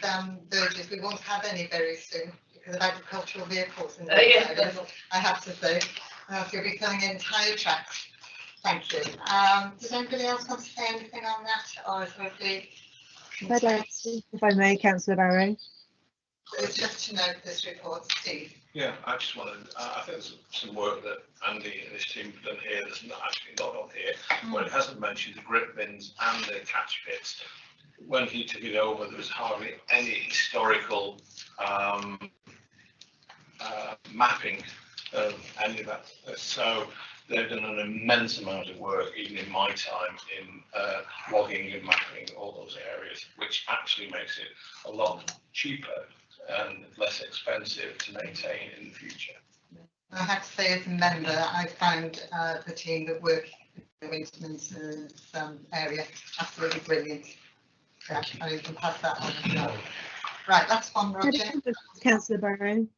Burgess, we won't have any very soon because of agricultural vehicles in the Yeah. I have to say. So you'll be filling in tyre tracks. Thank you. Does anybody else want to say anything on that, or is it I'd like to, if I may, Councillor Barrow. It's just to note this report, Steve. Yeah, I just wanted, I think there's some work that Andy and his team have done here that's not actually not on here. When it hasn't mentioned the grip bins and the catch pits, when he took it over, there was hardly any historical mapping of any of that. So they've done an immense amount of work, even in my time, in logging and mapping all those areas, which actually makes it a lot cheaper and less expensive to maintain in the future. I have to say, as a member, I found the team that work in the winter maintenance area absolutely brilliant. Yeah, and you can pass that on as well. Right, that's one, Roger. Councillor Barrow.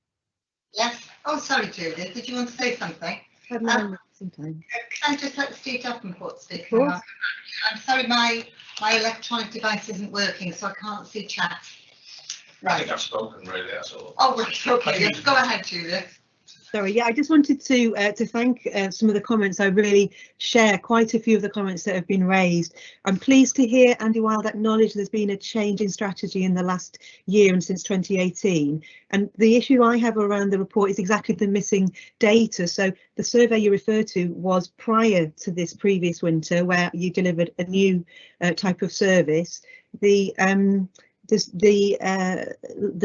Yes. Oh, sorry, Judith. Did you want to say something? Sometime. Can I just let Steve Davenport speak? Of course. I'm sorry, my electronic device isn't working, so I can't see chat. I think I've spoken really, that's all. Oh, right, okay. Yes, go ahead, Judith. Sorry, yeah, I just wanted to thank some of the comments. I really share quite a few of the comments that have been raised. I'm pleased to hear Andy Wild acknowledge there's been a change in strategy in the last year and since 2018. And the issue I have around the report is exactly the missing data. So the survey you refer to was prior to this previous winter, where you delivered a new type of service. The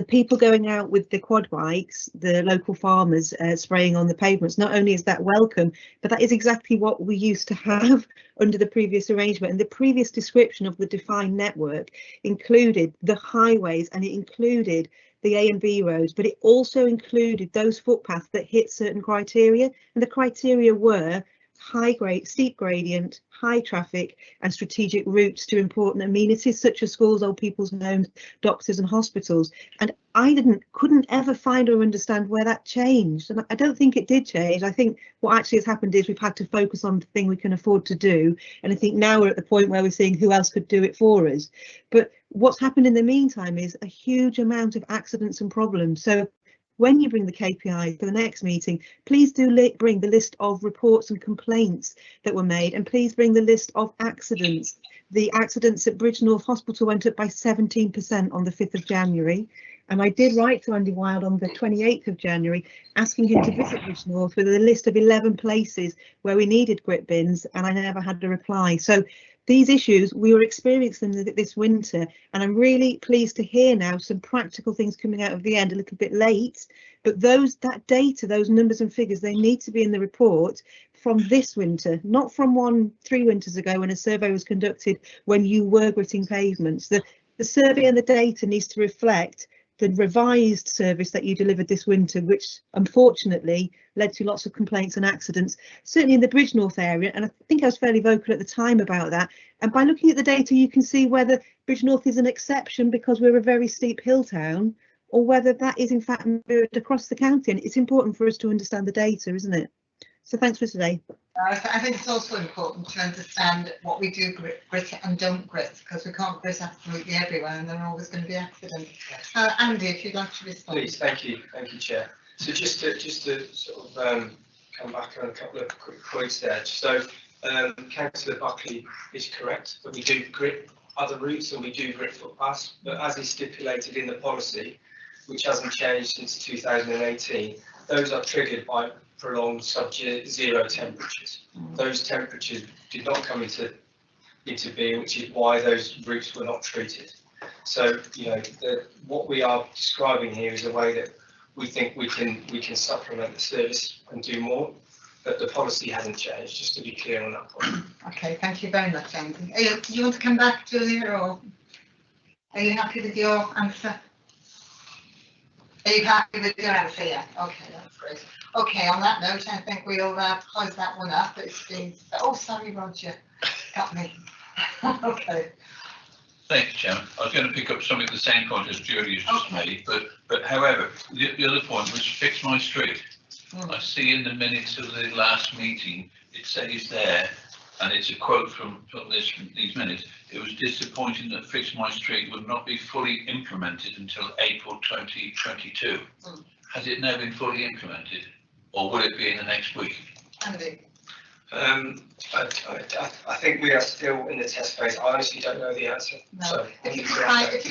people going out with the quad bikes, the local farmers spraying on the pavements, not only is that welcome, but that is exactly what we used to have under the previous arrangement. And the previous description of the defined network included the highways and it included the A and B roads, but it also included those footpaths that hit certain criteria. And the criteria were high grade, steep gradient, high traffic and strategic routes to important amenities such as schools, old people's homes, doctors and hospitals. And I couldn't ever find or understand where that changed. And I don't think it did change. I think what actually has happened is we've had to focus on the thing we can afford to do. And I think now we're at the point where we're seeing who else could do it for us. But what's happened in the meantime is a huge amount of accidents and problems. So when you bring the KPI for the next meeting, please do bring the list of reports and complaints that were made, and please bring the list of accidents. The accidents at Bridgnorth Hospital went up by 17% on the 5th of January. And I did write to Andy Wild on the 28th of January, asking him to visit Bridgnorth with a list of 11 places where we needed grip bins, and I never had a reply. So these issues, we were experiencing them this winter, and I'm really pleased to hear now some practical things coming out of the end, a little bit late, but that data, those numbers and figures, they need to be in the report from this winter, not from 3 winters ago when a survey was conducted when you were gritting pavements. The survey and the data needs to reflect the revised service that you delivered this winter, which unfortunately led to lots of complaints and accidents, certainly in the Bridgnorth area. And I think I was fairly vocal at the time about that. And by looking at the data, you can see whether Bridgnorth is an exception because we're a very steep hill town, or whether that is in fact mirrored across the county. And it's important for us to understand the data, isn't it? So thanks for today. I think it's also important to understand what we do grit and don't grit, because we can't grit absolutely everywhere and there are always going to be accidents. Andy, if you'd like to respond. Please, thank you, Chair. So just to sort of come back on a couple of quick points there. So Councillor Buckley is correct that we do grit other routes and we do grit footpaths, but as is stipulated in the policy, which hasn't changed since 2018, those are triggered by prolonged sub-zero temperatures. Those temperatures did not come into being, which is why those routes were not treated. So, you know, what we are describing here is a way that we think we can supplement the service and do more, but the policy hasn't changed, just to be clear on that point. Okay, thank you very much, Andy. Do you want to come back, Julia, or are you happy with your answer? Are you happy with your answer? Yeah, okay, that's great. Okay, on that note, I think we'll close that one up. It's been, oh, sorry, Roger, got me. Okay. Thanks, Chairman. I was going to pick up some of the same point as Julie's just made, but however, the other point was Fix My Street. I see in the minutes of the last meeting, it says there, and it's a quote from these minutes, it was disappointing that Fix My Street would not be fully implemented until April 2022. Has it now been fully implemented, or will it be in the next week? Andy? I think we are still in the test phase. I honestly don't know the answer. No. So If you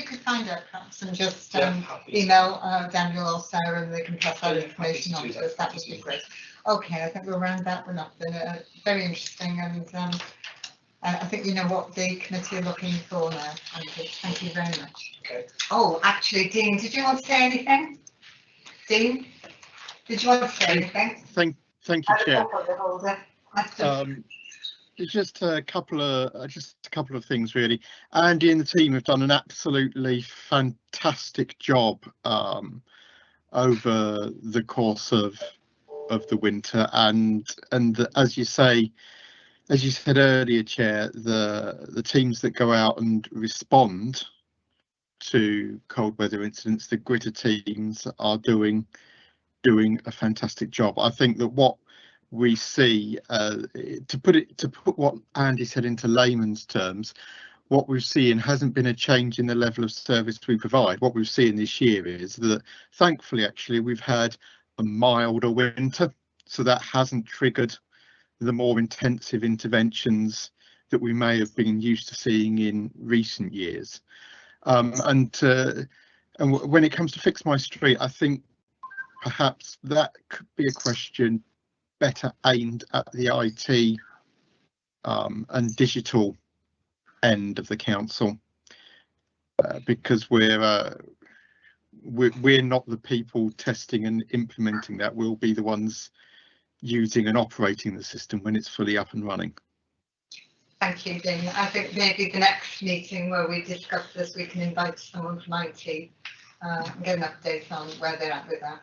could find out perhaps and just happy to. email Daniel or Sarah and they can pass that information on to us, that would be great. Okay, I think we'll round that one up then. Very interesting, and I think you know what the committee are looking for now. Thank you very much. Okay. Oh, actually, Dean, did you want to say anything? Dean, did you want to say anything? Thank you, Chair. Just a couple of things really. Andy and the team have done an absolutely fantastic job over the course of the winter, and as you said earlier, Chair, the teams that go out and respond to cold weather incidents, the Gritter teams, are doing a fantastic job. I think that what we see, to put what Andy said into layman's terms, what we've seen hasn't been a change in the level of service we provide. What we've seen this year is that, thankfully, actually, we've had a milder winter, so that hasn't triggered the more intensive interventions that we may have been used to seeing in recent years. And when it comes to Fix My Street, I think perhaps that could be a question better aimed at the IT and digital end of the council, because we're not the people testing and implementing that. We'll be the ones using and operating the system when it's fully up and running. Thank you, Dean. I think maybe the next meeting where we discuss this, we can invite someone from IT and get an update on where they're at with that.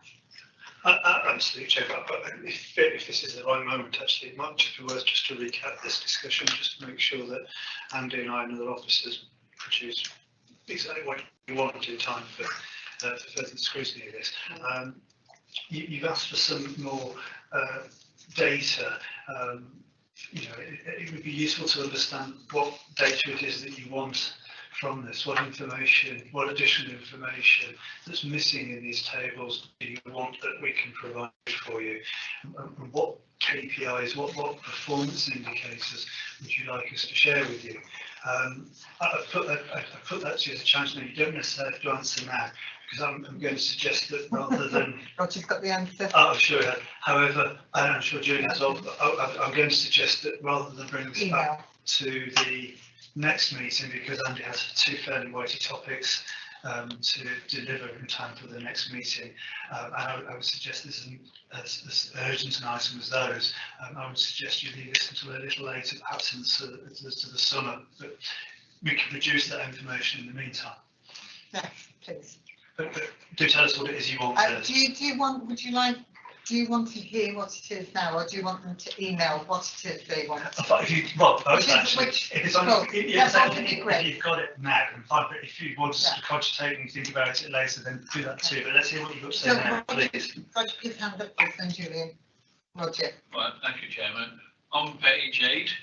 Absolutely, Chair, but if this is the right moment, actually, it might just be worth just to recap this discussion, just to make sure that Andy and I and other officers produce exactly what you want in time for further scrutiny of this. You've asked for some more data. It would be useful to understand what data it is that you want from this, what additional information that's missing in these tables do you want that we can provide for you? And what KPIs, what performance indicators would you like us to share with you? I've put that to you as a challenge now. You don't necessarily have to answer now, because I'm going to suggest that rather than... Roger's got the answer. Oh, sure. However, I'm sure Julie as well, I'm going to suggest that rather than bring this back to the next meeting, because Andy has two fairly weighty topics to deliver in time for the next meeting, and I would suggest this isn't as urgent an item as those. I would suggest you leave this until a little later, perhaps into the summer, but we can produce that information in the meantime. Yes, please. But do tell us what it is you want. Do you want to hear what it is now, or do you want them to email what it is they want? If you've got it now, and fine, but if you want to cogitate and think about it later, then do that too. But let's hear what you've got to say now, please. Roger, please hand up this then, Julian. Roger. Right, thank you, Chairman. On page 8,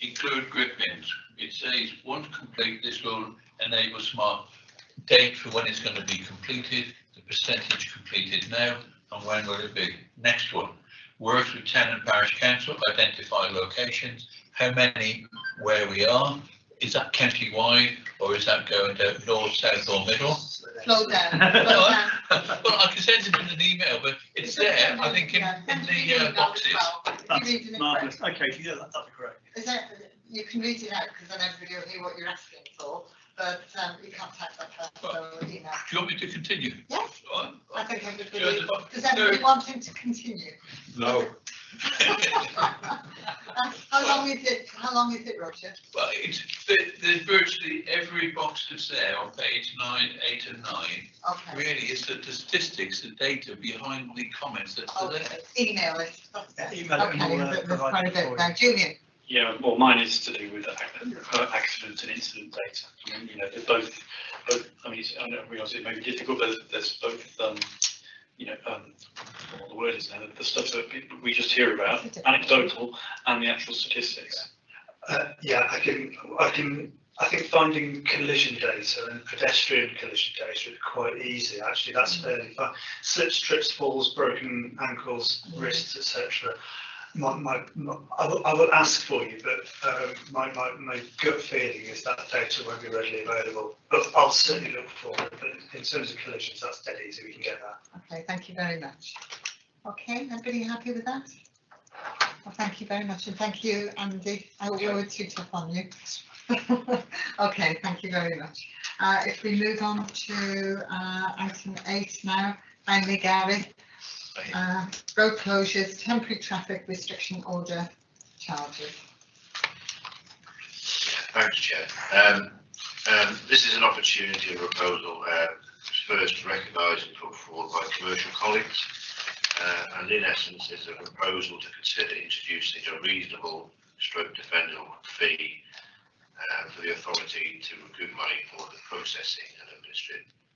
include grip bins. It says, once complete, this will enable smart date for when it's going to be completed, the percentage completed now, and when will it be? Next one, works with town and parish council, identify locations, how many, where we are. Is that county-wide, or is that going to north, south or middle? Slow down. Well, I can send it in an email, but it's there, I think, in the boxes. That's marvellous. Okay, if you do that, that'd be great. You can read it out, because then everybody will hear what you're asking for. But you can't type that first, so email. Do you want me to continue? Yes. Right. I think everybody. Does everybody want him to continue? No. How long is it? How long is it, Roger? Well, there's virtually every box that's there on page 9, 8 and 9. Okay. Really, it's the statistics, the data behind the comments that are there. Email it. Email it and we'll there's provide quite a it bit for now. you. Julian. Yeah, well, mine is to do with accident and incident data. I mean, they're both. I mean, I realise it may be difficult, but there's both. What the word is now, the stuff that we just hear about, anecdotal, and the actual statistics. Yeah, I think finding collision data and pedestrian collision data is quite easy. Actually, that's fairly fun. Slips, trips, falls, broken ankles, wrists, etc. I will ask for you, but my gut feeling is that data won't be readily available. But I'll certainly look for it. But in terms of collisions, that's dead easy. We can get that. Okay, thank you very much. Okay, everybody happy with that? Well, thank you very much, and thank you, Andy. I hope I would too tough on you. Okay, thank you very much. If we move on to item 8 now, finally, Gary. Road closures, temporary traffic restriction order charges. Thanks, Chair. This is an opportunity, a proposal, first recognised and put forward by commercial colleagues, and in essence is a proposal to consider introducing a reasonable stroke defendable fee for the authority to recoup money for the processing and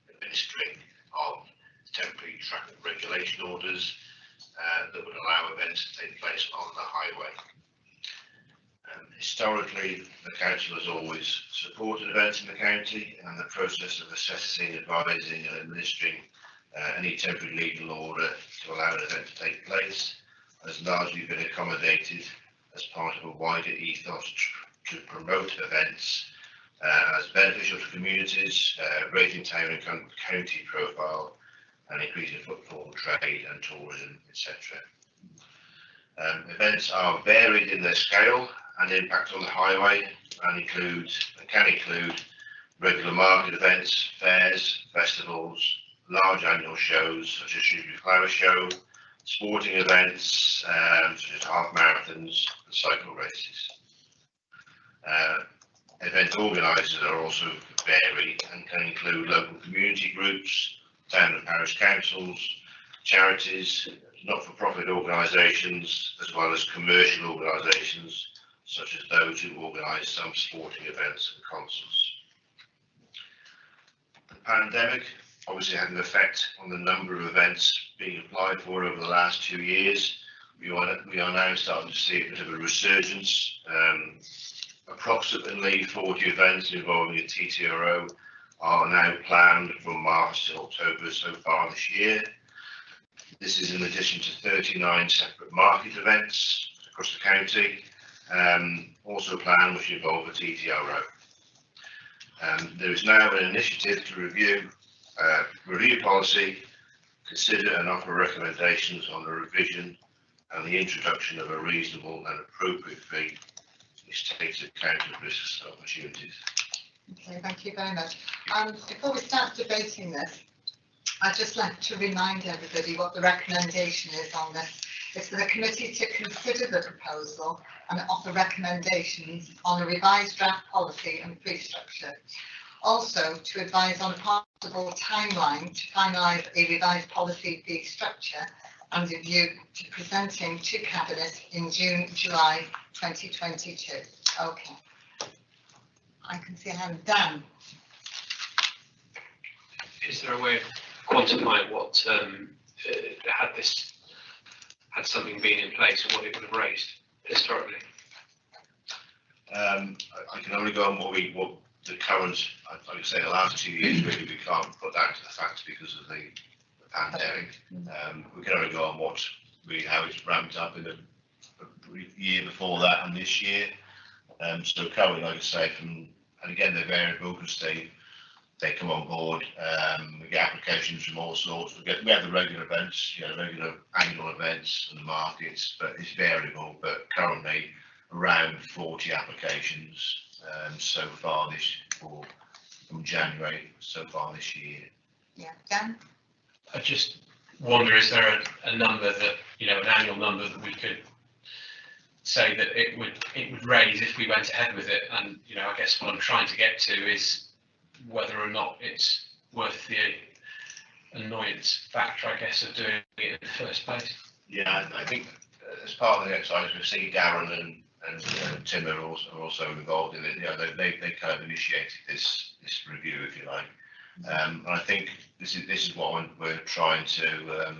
administering of temporary traffic regulation orders that would allow events to take place on the highway. Historically, the council has always supported events in the county, and the process of assessing, advising and administering any temporary legal order to allow an event to take place has largely been accommodated as part of a wider ethos to promote events as beneficial to communities, raising town and county profile and increasing footfall, trade and tourism, etc. Events are varied in their scale and impact on the highway and can include regular market events, fairs, festivals, large annual shows such as Shrewsbury Flower Show, sporting events such as half marathons and cycle races. Event organisers are also varied and can include local community groups, town and parish councils, charities, not-for-profit organisations, as well as commercial organisations such as those who organise some sporting events and concerts. The pandemic obviously had an effect on the number of events being applied for over the last 2 years. We are now starting to see a bit of a resurgence. Approximately 40 events involving a TTRO are now planned from March to October so far this year. This is in addition to 39 separate market events across the county, also planned which involve a TTRO. There is now an initiative to review policy, consider and offer recommendations on the revision and the introduction of a reasonable and appropriate fee which takes account of risks and opportunities. Okay, thank you very much. Before we start debating this, I'd just like to remind everybody what the recommendation is on this. It's for the committee to consider the proposal and offer recommendations on a revised draft policy and fee structure. Also, to advise on a possible timeline to finalise a revised policy fee structure and a view to presenting to Cabinet in June, July 2022. Okay. I can see a hand. Dan. Is there a way of quantifying what had something been in place, what it would have raised historically? I can only go on what the current, like I say, the last 2 years really we can't put that to the facts because of the pandemic. We can only go on how it's ramped up in the year before that and this year. So currently, like I say, and again they're variable because they come on board. We get applications from all sorts. We have the regular events, regular annual events and the markets, but it's variable. But currently around 40 applications so far from January so far this year. Yeah, Dan. I just wonder, is there a number that an annual number that we could say that it would raise if we went ahead with it? And I guess what I'm trying to get to is whether or not it's worth the annoyance factor, I guess, of doing it in the first place. Yeah, I think as part of the exercise, we've seen Darren and Tim are also involved in it. You know, they kind of initiated this review, if you like. And I think this is what we're trying to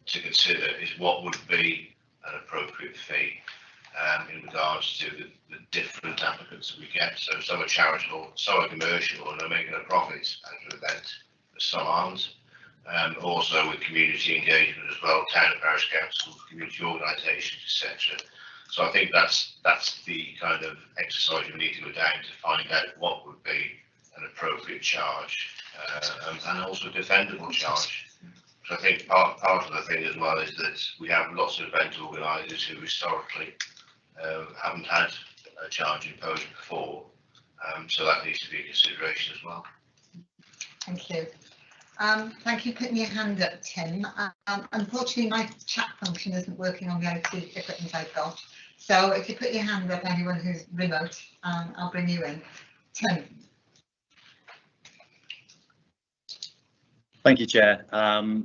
consider, is what would be an appropriate fee in regards to the different applicants that we get. So some are charitable, some are commercial, and are making a profit out of the event, but some aren't. Also with community engagement as well, town and parish councils, community organisations, etc. So I think that's the kind of exercise we need to go down to find out what would be an appropriate charge and also a defendable charge. So I think part of the thing as well is that we have lots of event organisers who historically haven't had a charge imposed before, so that needs to be a consideration as well. Thank you. Thank you for putting your hand up, Tim. Unfortunately, my chat function isn't working on the IT equipment I've got. So if you put your hand up, anyone who's remote, I'll bring you in. Tim. Thank you, Chair.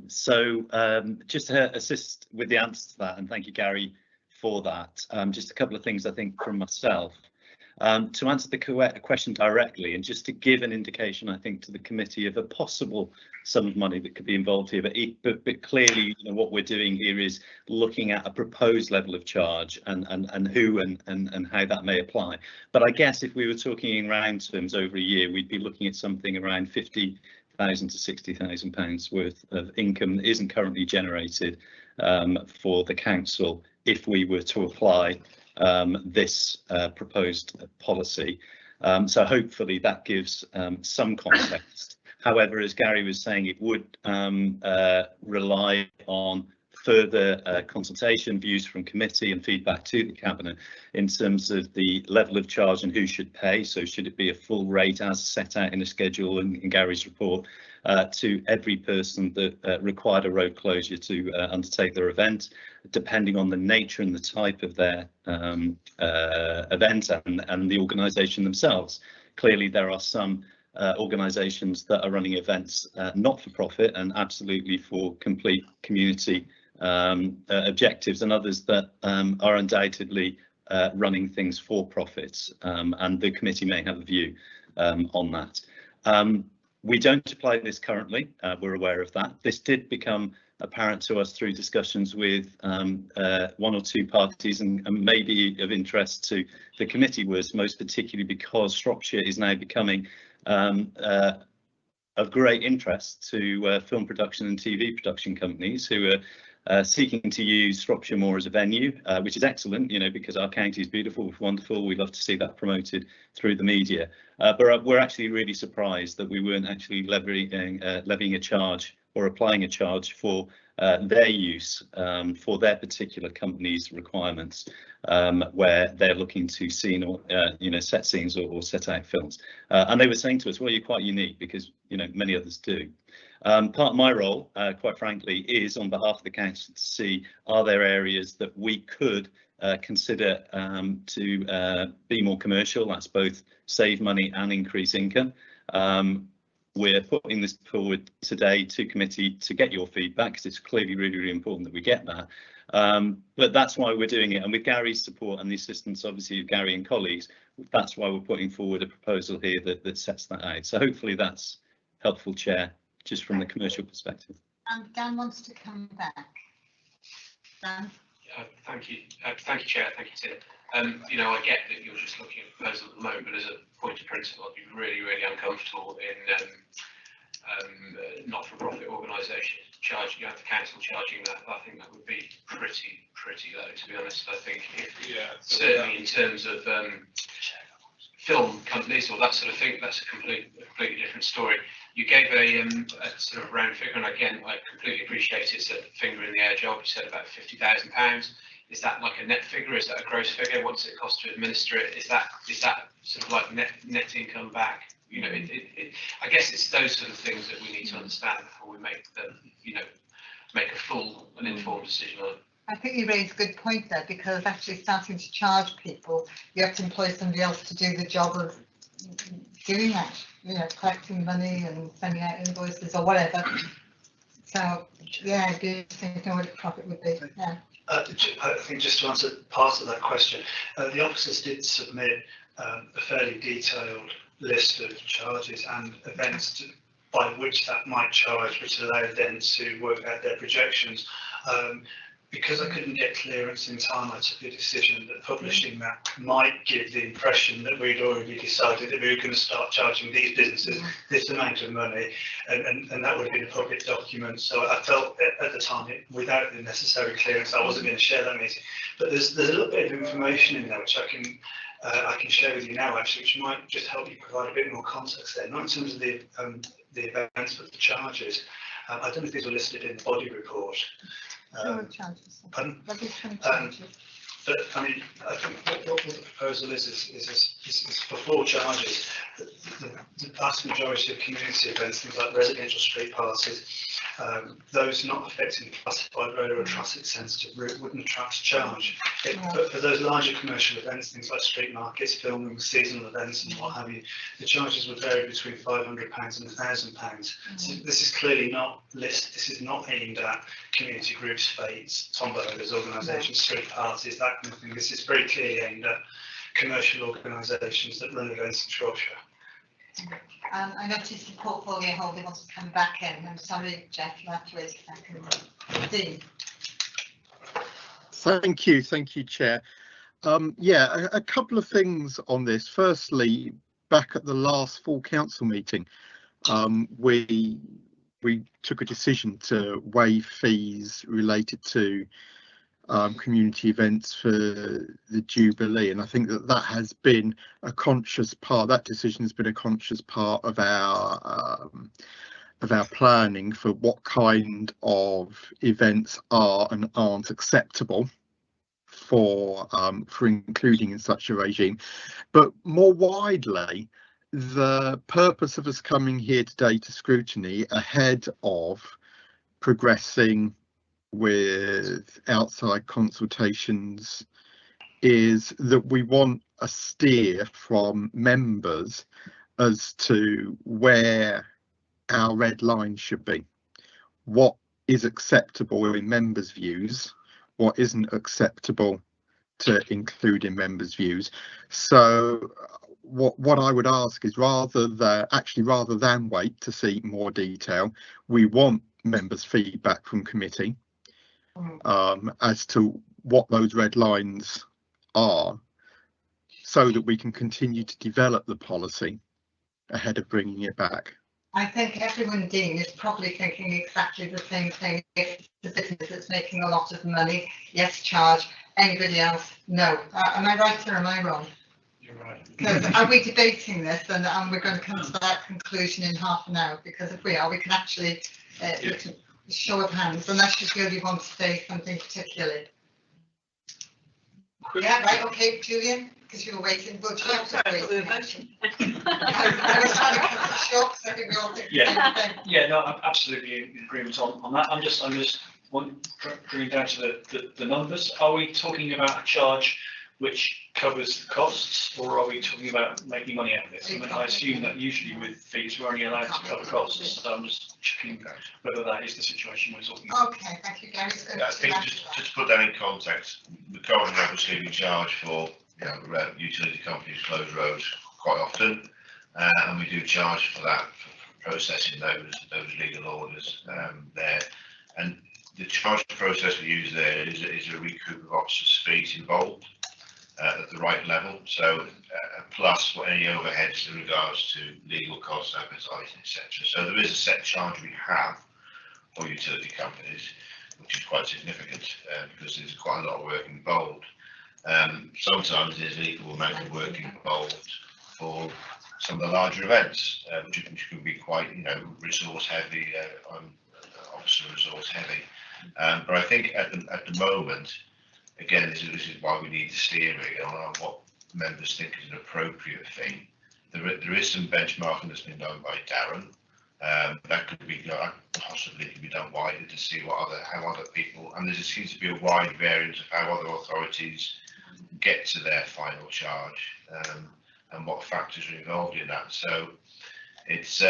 Just to assist with the answer to that, and thank you, Gary, for that. Just a couple of things I think from myself. To answer the question directly, and just to give an indication, I think, to the committee of a possible sum of money that could be involved here, but clearly, you know, what we're doing here is looking at a proposed level of charge and who and how that may apply. But I guess if we were talking in round terms over a year, we'd be looking at something around £50,000 to £60,000 worth of income that isn't currently generated for the council if we were to apply this proposed policy. So hopefully that gives some context. However, as Gary was saying, it would rely on further consultation, views from committee and feedback to the cabinet in terms of the level of charge and who should pay. So should it be a full rate as set out in a schedule in Gary's report to every person that required a road closure to undertake their event, depending on the nature and the type of their event and the organisation themselves. Clearly, there are some organisations that are running events not for profit and absolutely for complete community objectives, and others that are undoubtedly running things for profits, and the committee may have a view on that. We don't apply this currently, we're aware of that. This did become apparent to us through discussions with one or two parties, and maybe of interest to the committee was most particularly because Shropshire is now becoming of great interest to film production and TV production companies who are seeking to use Shropshire more as a venue, which is excellent, you know, because our county is beautiful, wonderful. We love to see that promoted through the media. But we're actually really surprised that we weren't actually levying a charge or applying a charge for their use for their particular company's requirements, where they're looking to scene or set scenes or set out films. And they were saying to us, well, you're quite unique because, you know, many others do. Part of my role, quite frankly, is on behalf of the council to see, are there areas that we could consider to be more commercial? That's both save money and increase income. We're putting this forward today to committee to get your feedback, because it's clearly really, really important that we get that. But that's why we're doing it, and with Gary's support and the assistance, obviously, of Gary and colleagues, that's why we're putting forward a proposal here that sets that out. So hopefully that's helpful, Chair, just from the commercial perspective. And Dan wants to come back. Dan? Thank you, Chair. Thank you, Tim. You know, I get that you're just looking at the proposal at the moment, but as a point of principle, I'd be really, really uncomfortable in not-for-profit organisations charging, the council charging that. I think that would be pretty low, to be honest. I think certainly in terms of film companies or that sort of thing, that's a completely different story. You gave a sort of round figure, and again, I completely appreciate it's a finger in the air job. You said about £50,000. Is that like a net figure? Is that a gross figure? What's it cost to administer it? Is that sort of like net income back? You know, I guess it's those sort of things that we need to understand before we make a full and informed decision on it. I think you raised a good point there, because actually starting to charge people, you have to employ somebody else to do the job of doing that, you know, collecting money and sending out invoices or whatever. So yeah, I do think know what the profit would be. Yeah. I think just to answer part of that question, the officers did submit a fairly detailed list of charges and events by which that might charge, which allowed them to work out their projections. Because I couldn't get clearance in time, I took the decision that publishing that might give the impression that we'd already decided that we were going to start charging these businesses this amount of money, and that would have been a public document. So I felt at the time, without the necessary clearance, I wasn't going to share that meeting. But there's a little bit of information in there which I can share with you now, actually, which might just help you provide a bit more context there, not in terms of the events, but the charges. I don't know if these were listed in the body report. Pardon? But I mean, I think what the proposal is for 4 charges. The vast majority of community events, things like residential street parties, those not affecting classified road or traffic sensitive route wouldn't attract a charge. But for those larger commercial events, things like street markets, filming, seasonal events and what have you, the charges would vary between £500 and £1,000. So this is clearly not this is not aimed at community groups, fates, tombolas, organisations, street parties, that kind of thing. This is very clearly aimed at commercial organisations that run events in Shropshire. I noticed the portfolio holder wants to come back in. I'm sorry, Jeff, you have to wait a second. Dean. Thank you, Chair. Yeah, a couple of things on this. Firstly, back at the last full council meeting, we took a decision to waive fees related to community events for the Jubilee, and I think that has been a conscious part. That decision has been a conscious part of our planning for what kind of events are and aren't acceptable for including in such a regime. But more widely, the purpose of us coming here today to scrutiny ahead of progressing with outside consultations is that we want a steer from members as to where our red line should be, what is acceptable in members' views, what isn't acceptable to include in members' views. So what I would ask is rather than wait to see more detail, we want members' feedback from committee as to what those red lines are, so that we can continue to develop the policy ahead of bringing it back. I think everyone, Dean, is probably thinking exactly the same thing. If the business that's making a lot of money, yes, charge. Anybody else, no. Am I right or am I wrong? You're right. Because are we debating this and we're going to come to that conclusion in half an hour? Because if we are, we can actually show of hands, unless you feel you want to say something particularly. Yeah, right, okay, Julian, because you were waiting. Well, you have to wait. I was trying to cut it short, because I think we all think the same thing. Yeah, no, I'm absolutely in agreement on that. I'm just drilling down to the numbers. Are we talking about a charge which covers the costs, or are we talking about making money out of this? I mean, I assume that usually with fees we're only allowed to cover costs, so I'm just checking whether that is the situation we're talking about. Okay, thank you, Gary. Yeah, I think just to put that in context, the currently obviously we charge for utility companies close roads quite often, and we do charge for that for processing those legal orders there. And the charge process we use there is a recoup of officers' fees involved at the right level. So plus for any overheads in regards to legal costs, advertising, etc. So there is a set charge we have for utility companies, which is quite significant because there's quite a lot of work involved. Sometimes there's an equal amount of work involved for some of the larger events, which can be quite, resource heavy, officer resource heavy. But I think at the moment, again, this is why we need to steer it on what members think is an appropriate fee. There is some benchmarking that's been done by Darren. That could be possibly be done wider to see how other people, and there seems to be a wide variance of how other authorities get to their final charge and what factors are involved in that. So it's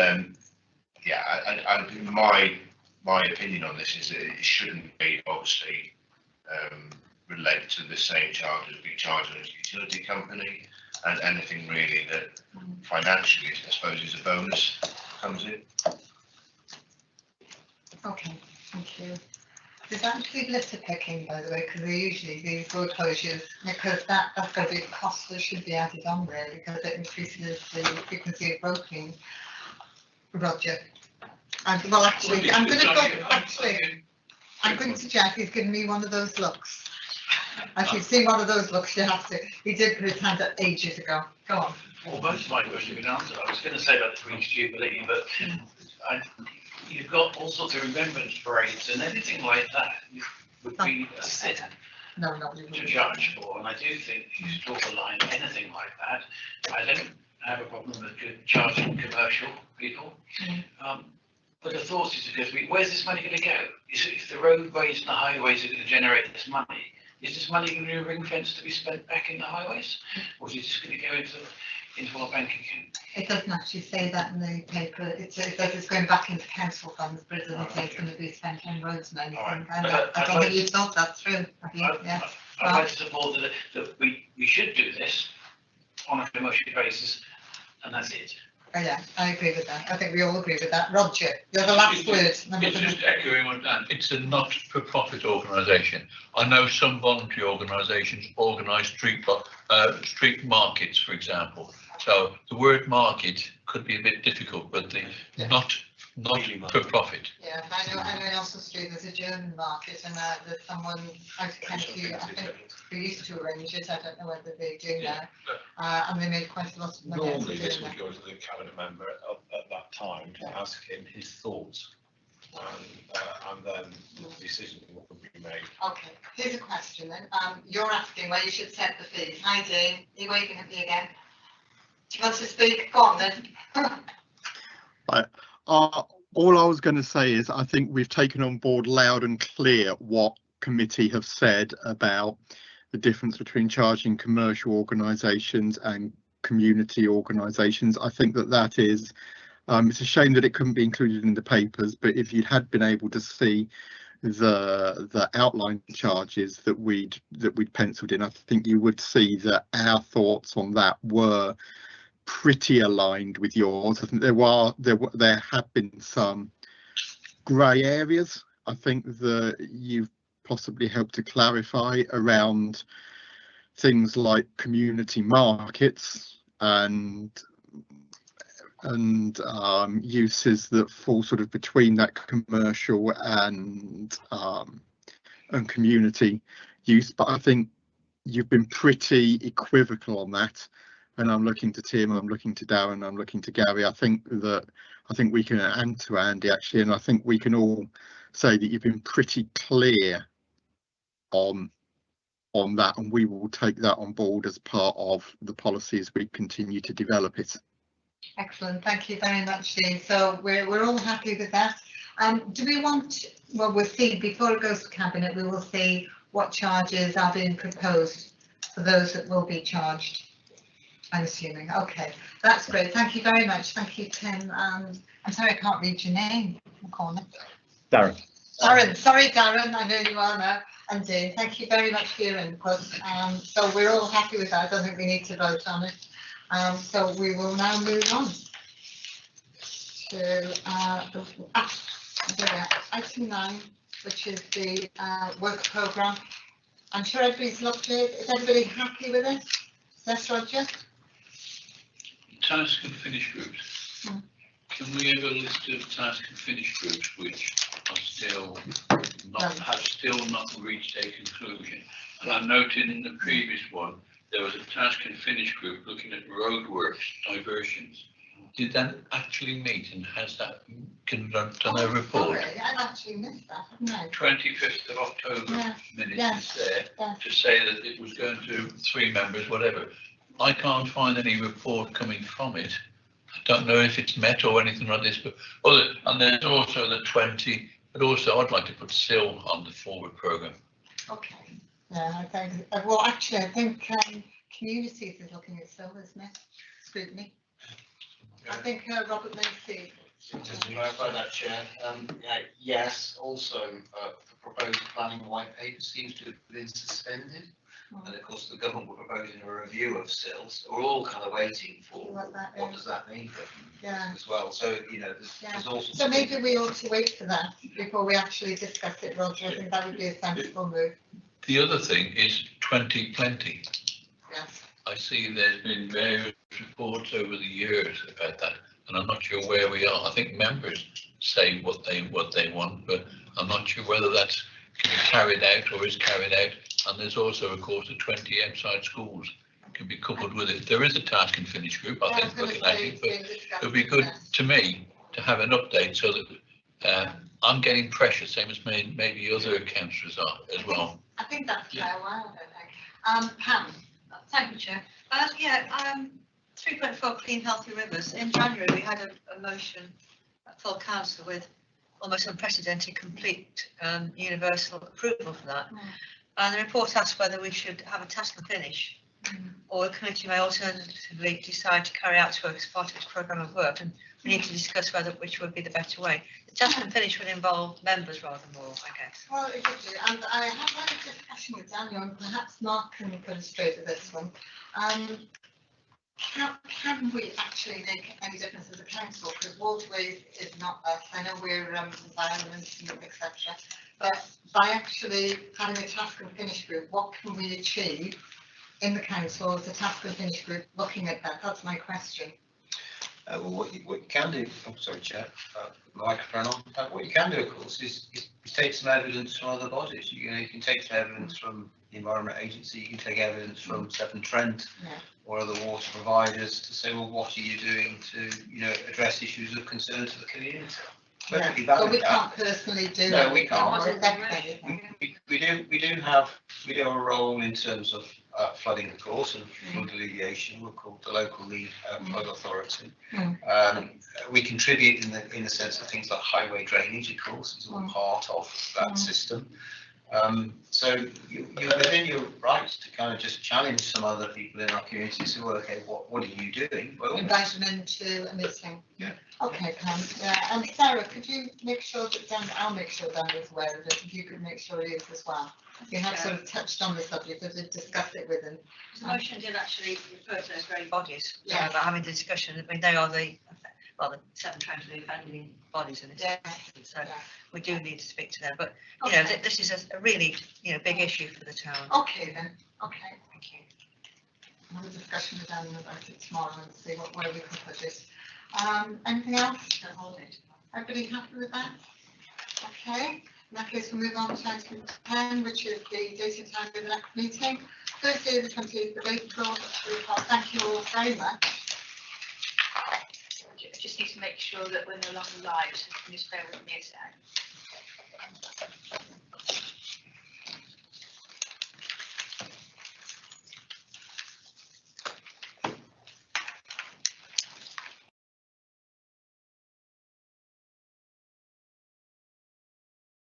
my opinion on this is that it shouldn't be obviously relate to the same charge as being charged as a utility company, and anything really that financially, I suppose, is a bonus comes in. Okay, thank you. Does that include litter picking, by the way, because they usually these road closures, because that's got a big cost that should be added on there, because it increases the frequency of road cleaning. Roger. And well, actually, I'm going to Jeff. He's given me one of those looks. If you've seen one of those looks, you have to. He did put his hand up ages ago. Go on. Well, most of my question has been answered. I was going to say about the Queen's Jubilee, but you've got all sorts of remembrance parades and anything like that would be a sin to judge for. And I do think you should draw the line anything like that. I don't have a problem with charging commercial people. But the thought is, because where's this money going to go? If the roadways and the highways are going to generate this money, is this money going to be ring fenced to be spent back in the highways, or is it just going to go into our bank account? It doesn't actually say that in the paper. It says it's going back into council funds, but it doesn't say it's going to be spent on roads and anything. I don't think you've thought that through, have you? Yeah. I'd like to support that we should do this on a commercial basis, and that's it. Oh, yeah, I agree with that. I think we all agree with that. Roger, you're the last word. It's just echoing on that. It's a not-for-profit organisation. I know some voluntary organisations organise street markets, for example. So the word market could be a bit difficult, but the not for profit. Yeah, I know in Elsa Street there's a German market, and there's someone out of county, I think, who used to arrange it. I don't know whether they do now. And they made quite a lot of money. Normally this would go to the cabinet member at that time to ask him his thoughts, and then the decision would be made. Okay, here's a question then. You're asking where you should set the fees. Hi Dean, are you waving at me again? Do you want to speak? Go on then. All I was going to say is I think we've taken on board loud and clear what committee have said about the difference between charging commercial organisations and community organisations. I think that is, it's a shame that it couldn't be included in the papers, but if you had been able to see the outline charges that we'd penciled in, I think you would see that our thoughts on that were pretty aligned with yours. I think there have been some grey areas. I think that you've possibly helped to clarify around things like community markets and uses that fall sort of between that commercial and community use. But I think you've been pretty equivocal on that. And I'm looking to Tim, I'm looking to Darren, I'm looking to Gary. I think we can, and to Andy actually, and I think we can all say that you've been pretty clear on that, and we will take that on board as part of the policy as we continue to develop it. Excellent, thank you very much, Dean. So we're all happy with that. Do we want? Well, we'll see before it goes to cabinet. We will see what charges are being proposed for those that will be charged. I'm assuming. Okay, that's great. Thank you very much. Thank you, Tim. I'm sorry I can't read your name. Darren. Darren. Sorry, Darren. I know you are now. And Dean, thank you very much for your input. So we're all happy with that. I don't think we need to vote on it. So we will now move on to item 9, which is the work programme. I'm sure everybody's looked at it. Is everybody happy with it? Yes, Roger? Task and finish groups. Can we have a list of task and finish groups which are still not reached a conclusion? And I noted in the previous one there was a task and finish group looking at roadworks diversions. Did that actually meet, and has that done a report? Sorry, I've actually missed that, haven't I? 25th of October minutes is there to say that it was going to 3 members, whatever. I can't find any report coming from it. I don't know if it's met or anything like this, but and there's also the 20, but also I'd like to put SIL on the forward programme. Okay. Yeah, I think, well, actually, I think communities is looking at SIL, isn't it? Scrutiny. I think Robert Macy Just to clarify that, Chair, yes, also, the proposed planning white paper seems to have been suspended. And of course, the government were proposing a review of SILS. We're all kind of waiting for what does that mean as well. So, you know, there's also. So maybe we ought to wait for that before we actually discuss it, Roger. I think that would be a sensible move. The other thing is 2020. Yes. I see there's been various reports over the years about that, and I'm not sure where we are. I think members say what they want, but I'm not sure whether that's can be carried out or is carried out. And there's also, of course, the 20 outside schools can be coupled with it. There is a task and finish group, I think, looking at it, but it would be good to me to have an update so that I'm getting pressure, same as maybe other councillors are as well. I think that's fair. Wow, I don't think. Pam. Thank you, Chair. 3.4 Clean Healthy Rivers. In January, we had a motion at full council with almost unprecedented complete universal approval for that. And the report asked whether we should have a task and finish, or the committee may alternatively decide to carry out work as part of its programme of work, and we need to discuss which would be the better way. The task and finish would involve members rather more, I guess. Well, it would do, and I have had a discussion with Daniel, and perhaps Mark can put us straight with this one. Can we actually make any difference as a council? Because waterways is not us. I know we're environment and etc. But by actually having a task and finish group, what can we achieve in the council as a task and finish group looking at that? That's my question. Well, what you can do, I'm sorry, Chair, microphone on. What you can do, of course, is take some evidence from other bodies. You can take some evidence from the Environment Agency, you can take evidence from Severn Trent or other water providers to say, well, what are you doing to, address issues of concern to the community? Yeah. So we can't personally do it. No, we can't. We do have a role in terms of flooding, of course, and flood alleviation. We're called the local lead flood authority. We contribute in the sense of things like highway drainage, of course, is all part of that system. So you're within your rights to kind of just challenge some other people in our community to work out what are you doing? Well, invite them into a meeting. Yeah. Okay, Pam. Yeah, and Sarah, could you make sure that I'll make sure Dan is aware of it. If you could make sure he is as well. You have sort of touched on the subject, but did discuss it with him. The motion did actually refer to those very bodies. Yeah. About having the discussion. I mean, they are the Severn Trent are the offending bodies in this. Yeah. So we do need to speak to them. But this is a really big issue for the town. Okay then. Okay. Thank you. We'll have a discussion with Dan about it tomorrow and see where we can put this. Anything else? Everybody happy with that? Okay. In that case, we'll move on to item 10, which is the date and time of the next meeting. Thursday, the 20th of April at 3 o'clock. Thank you all very much. I just need to make sure that we're no longer live, so you can just bear with me a sec.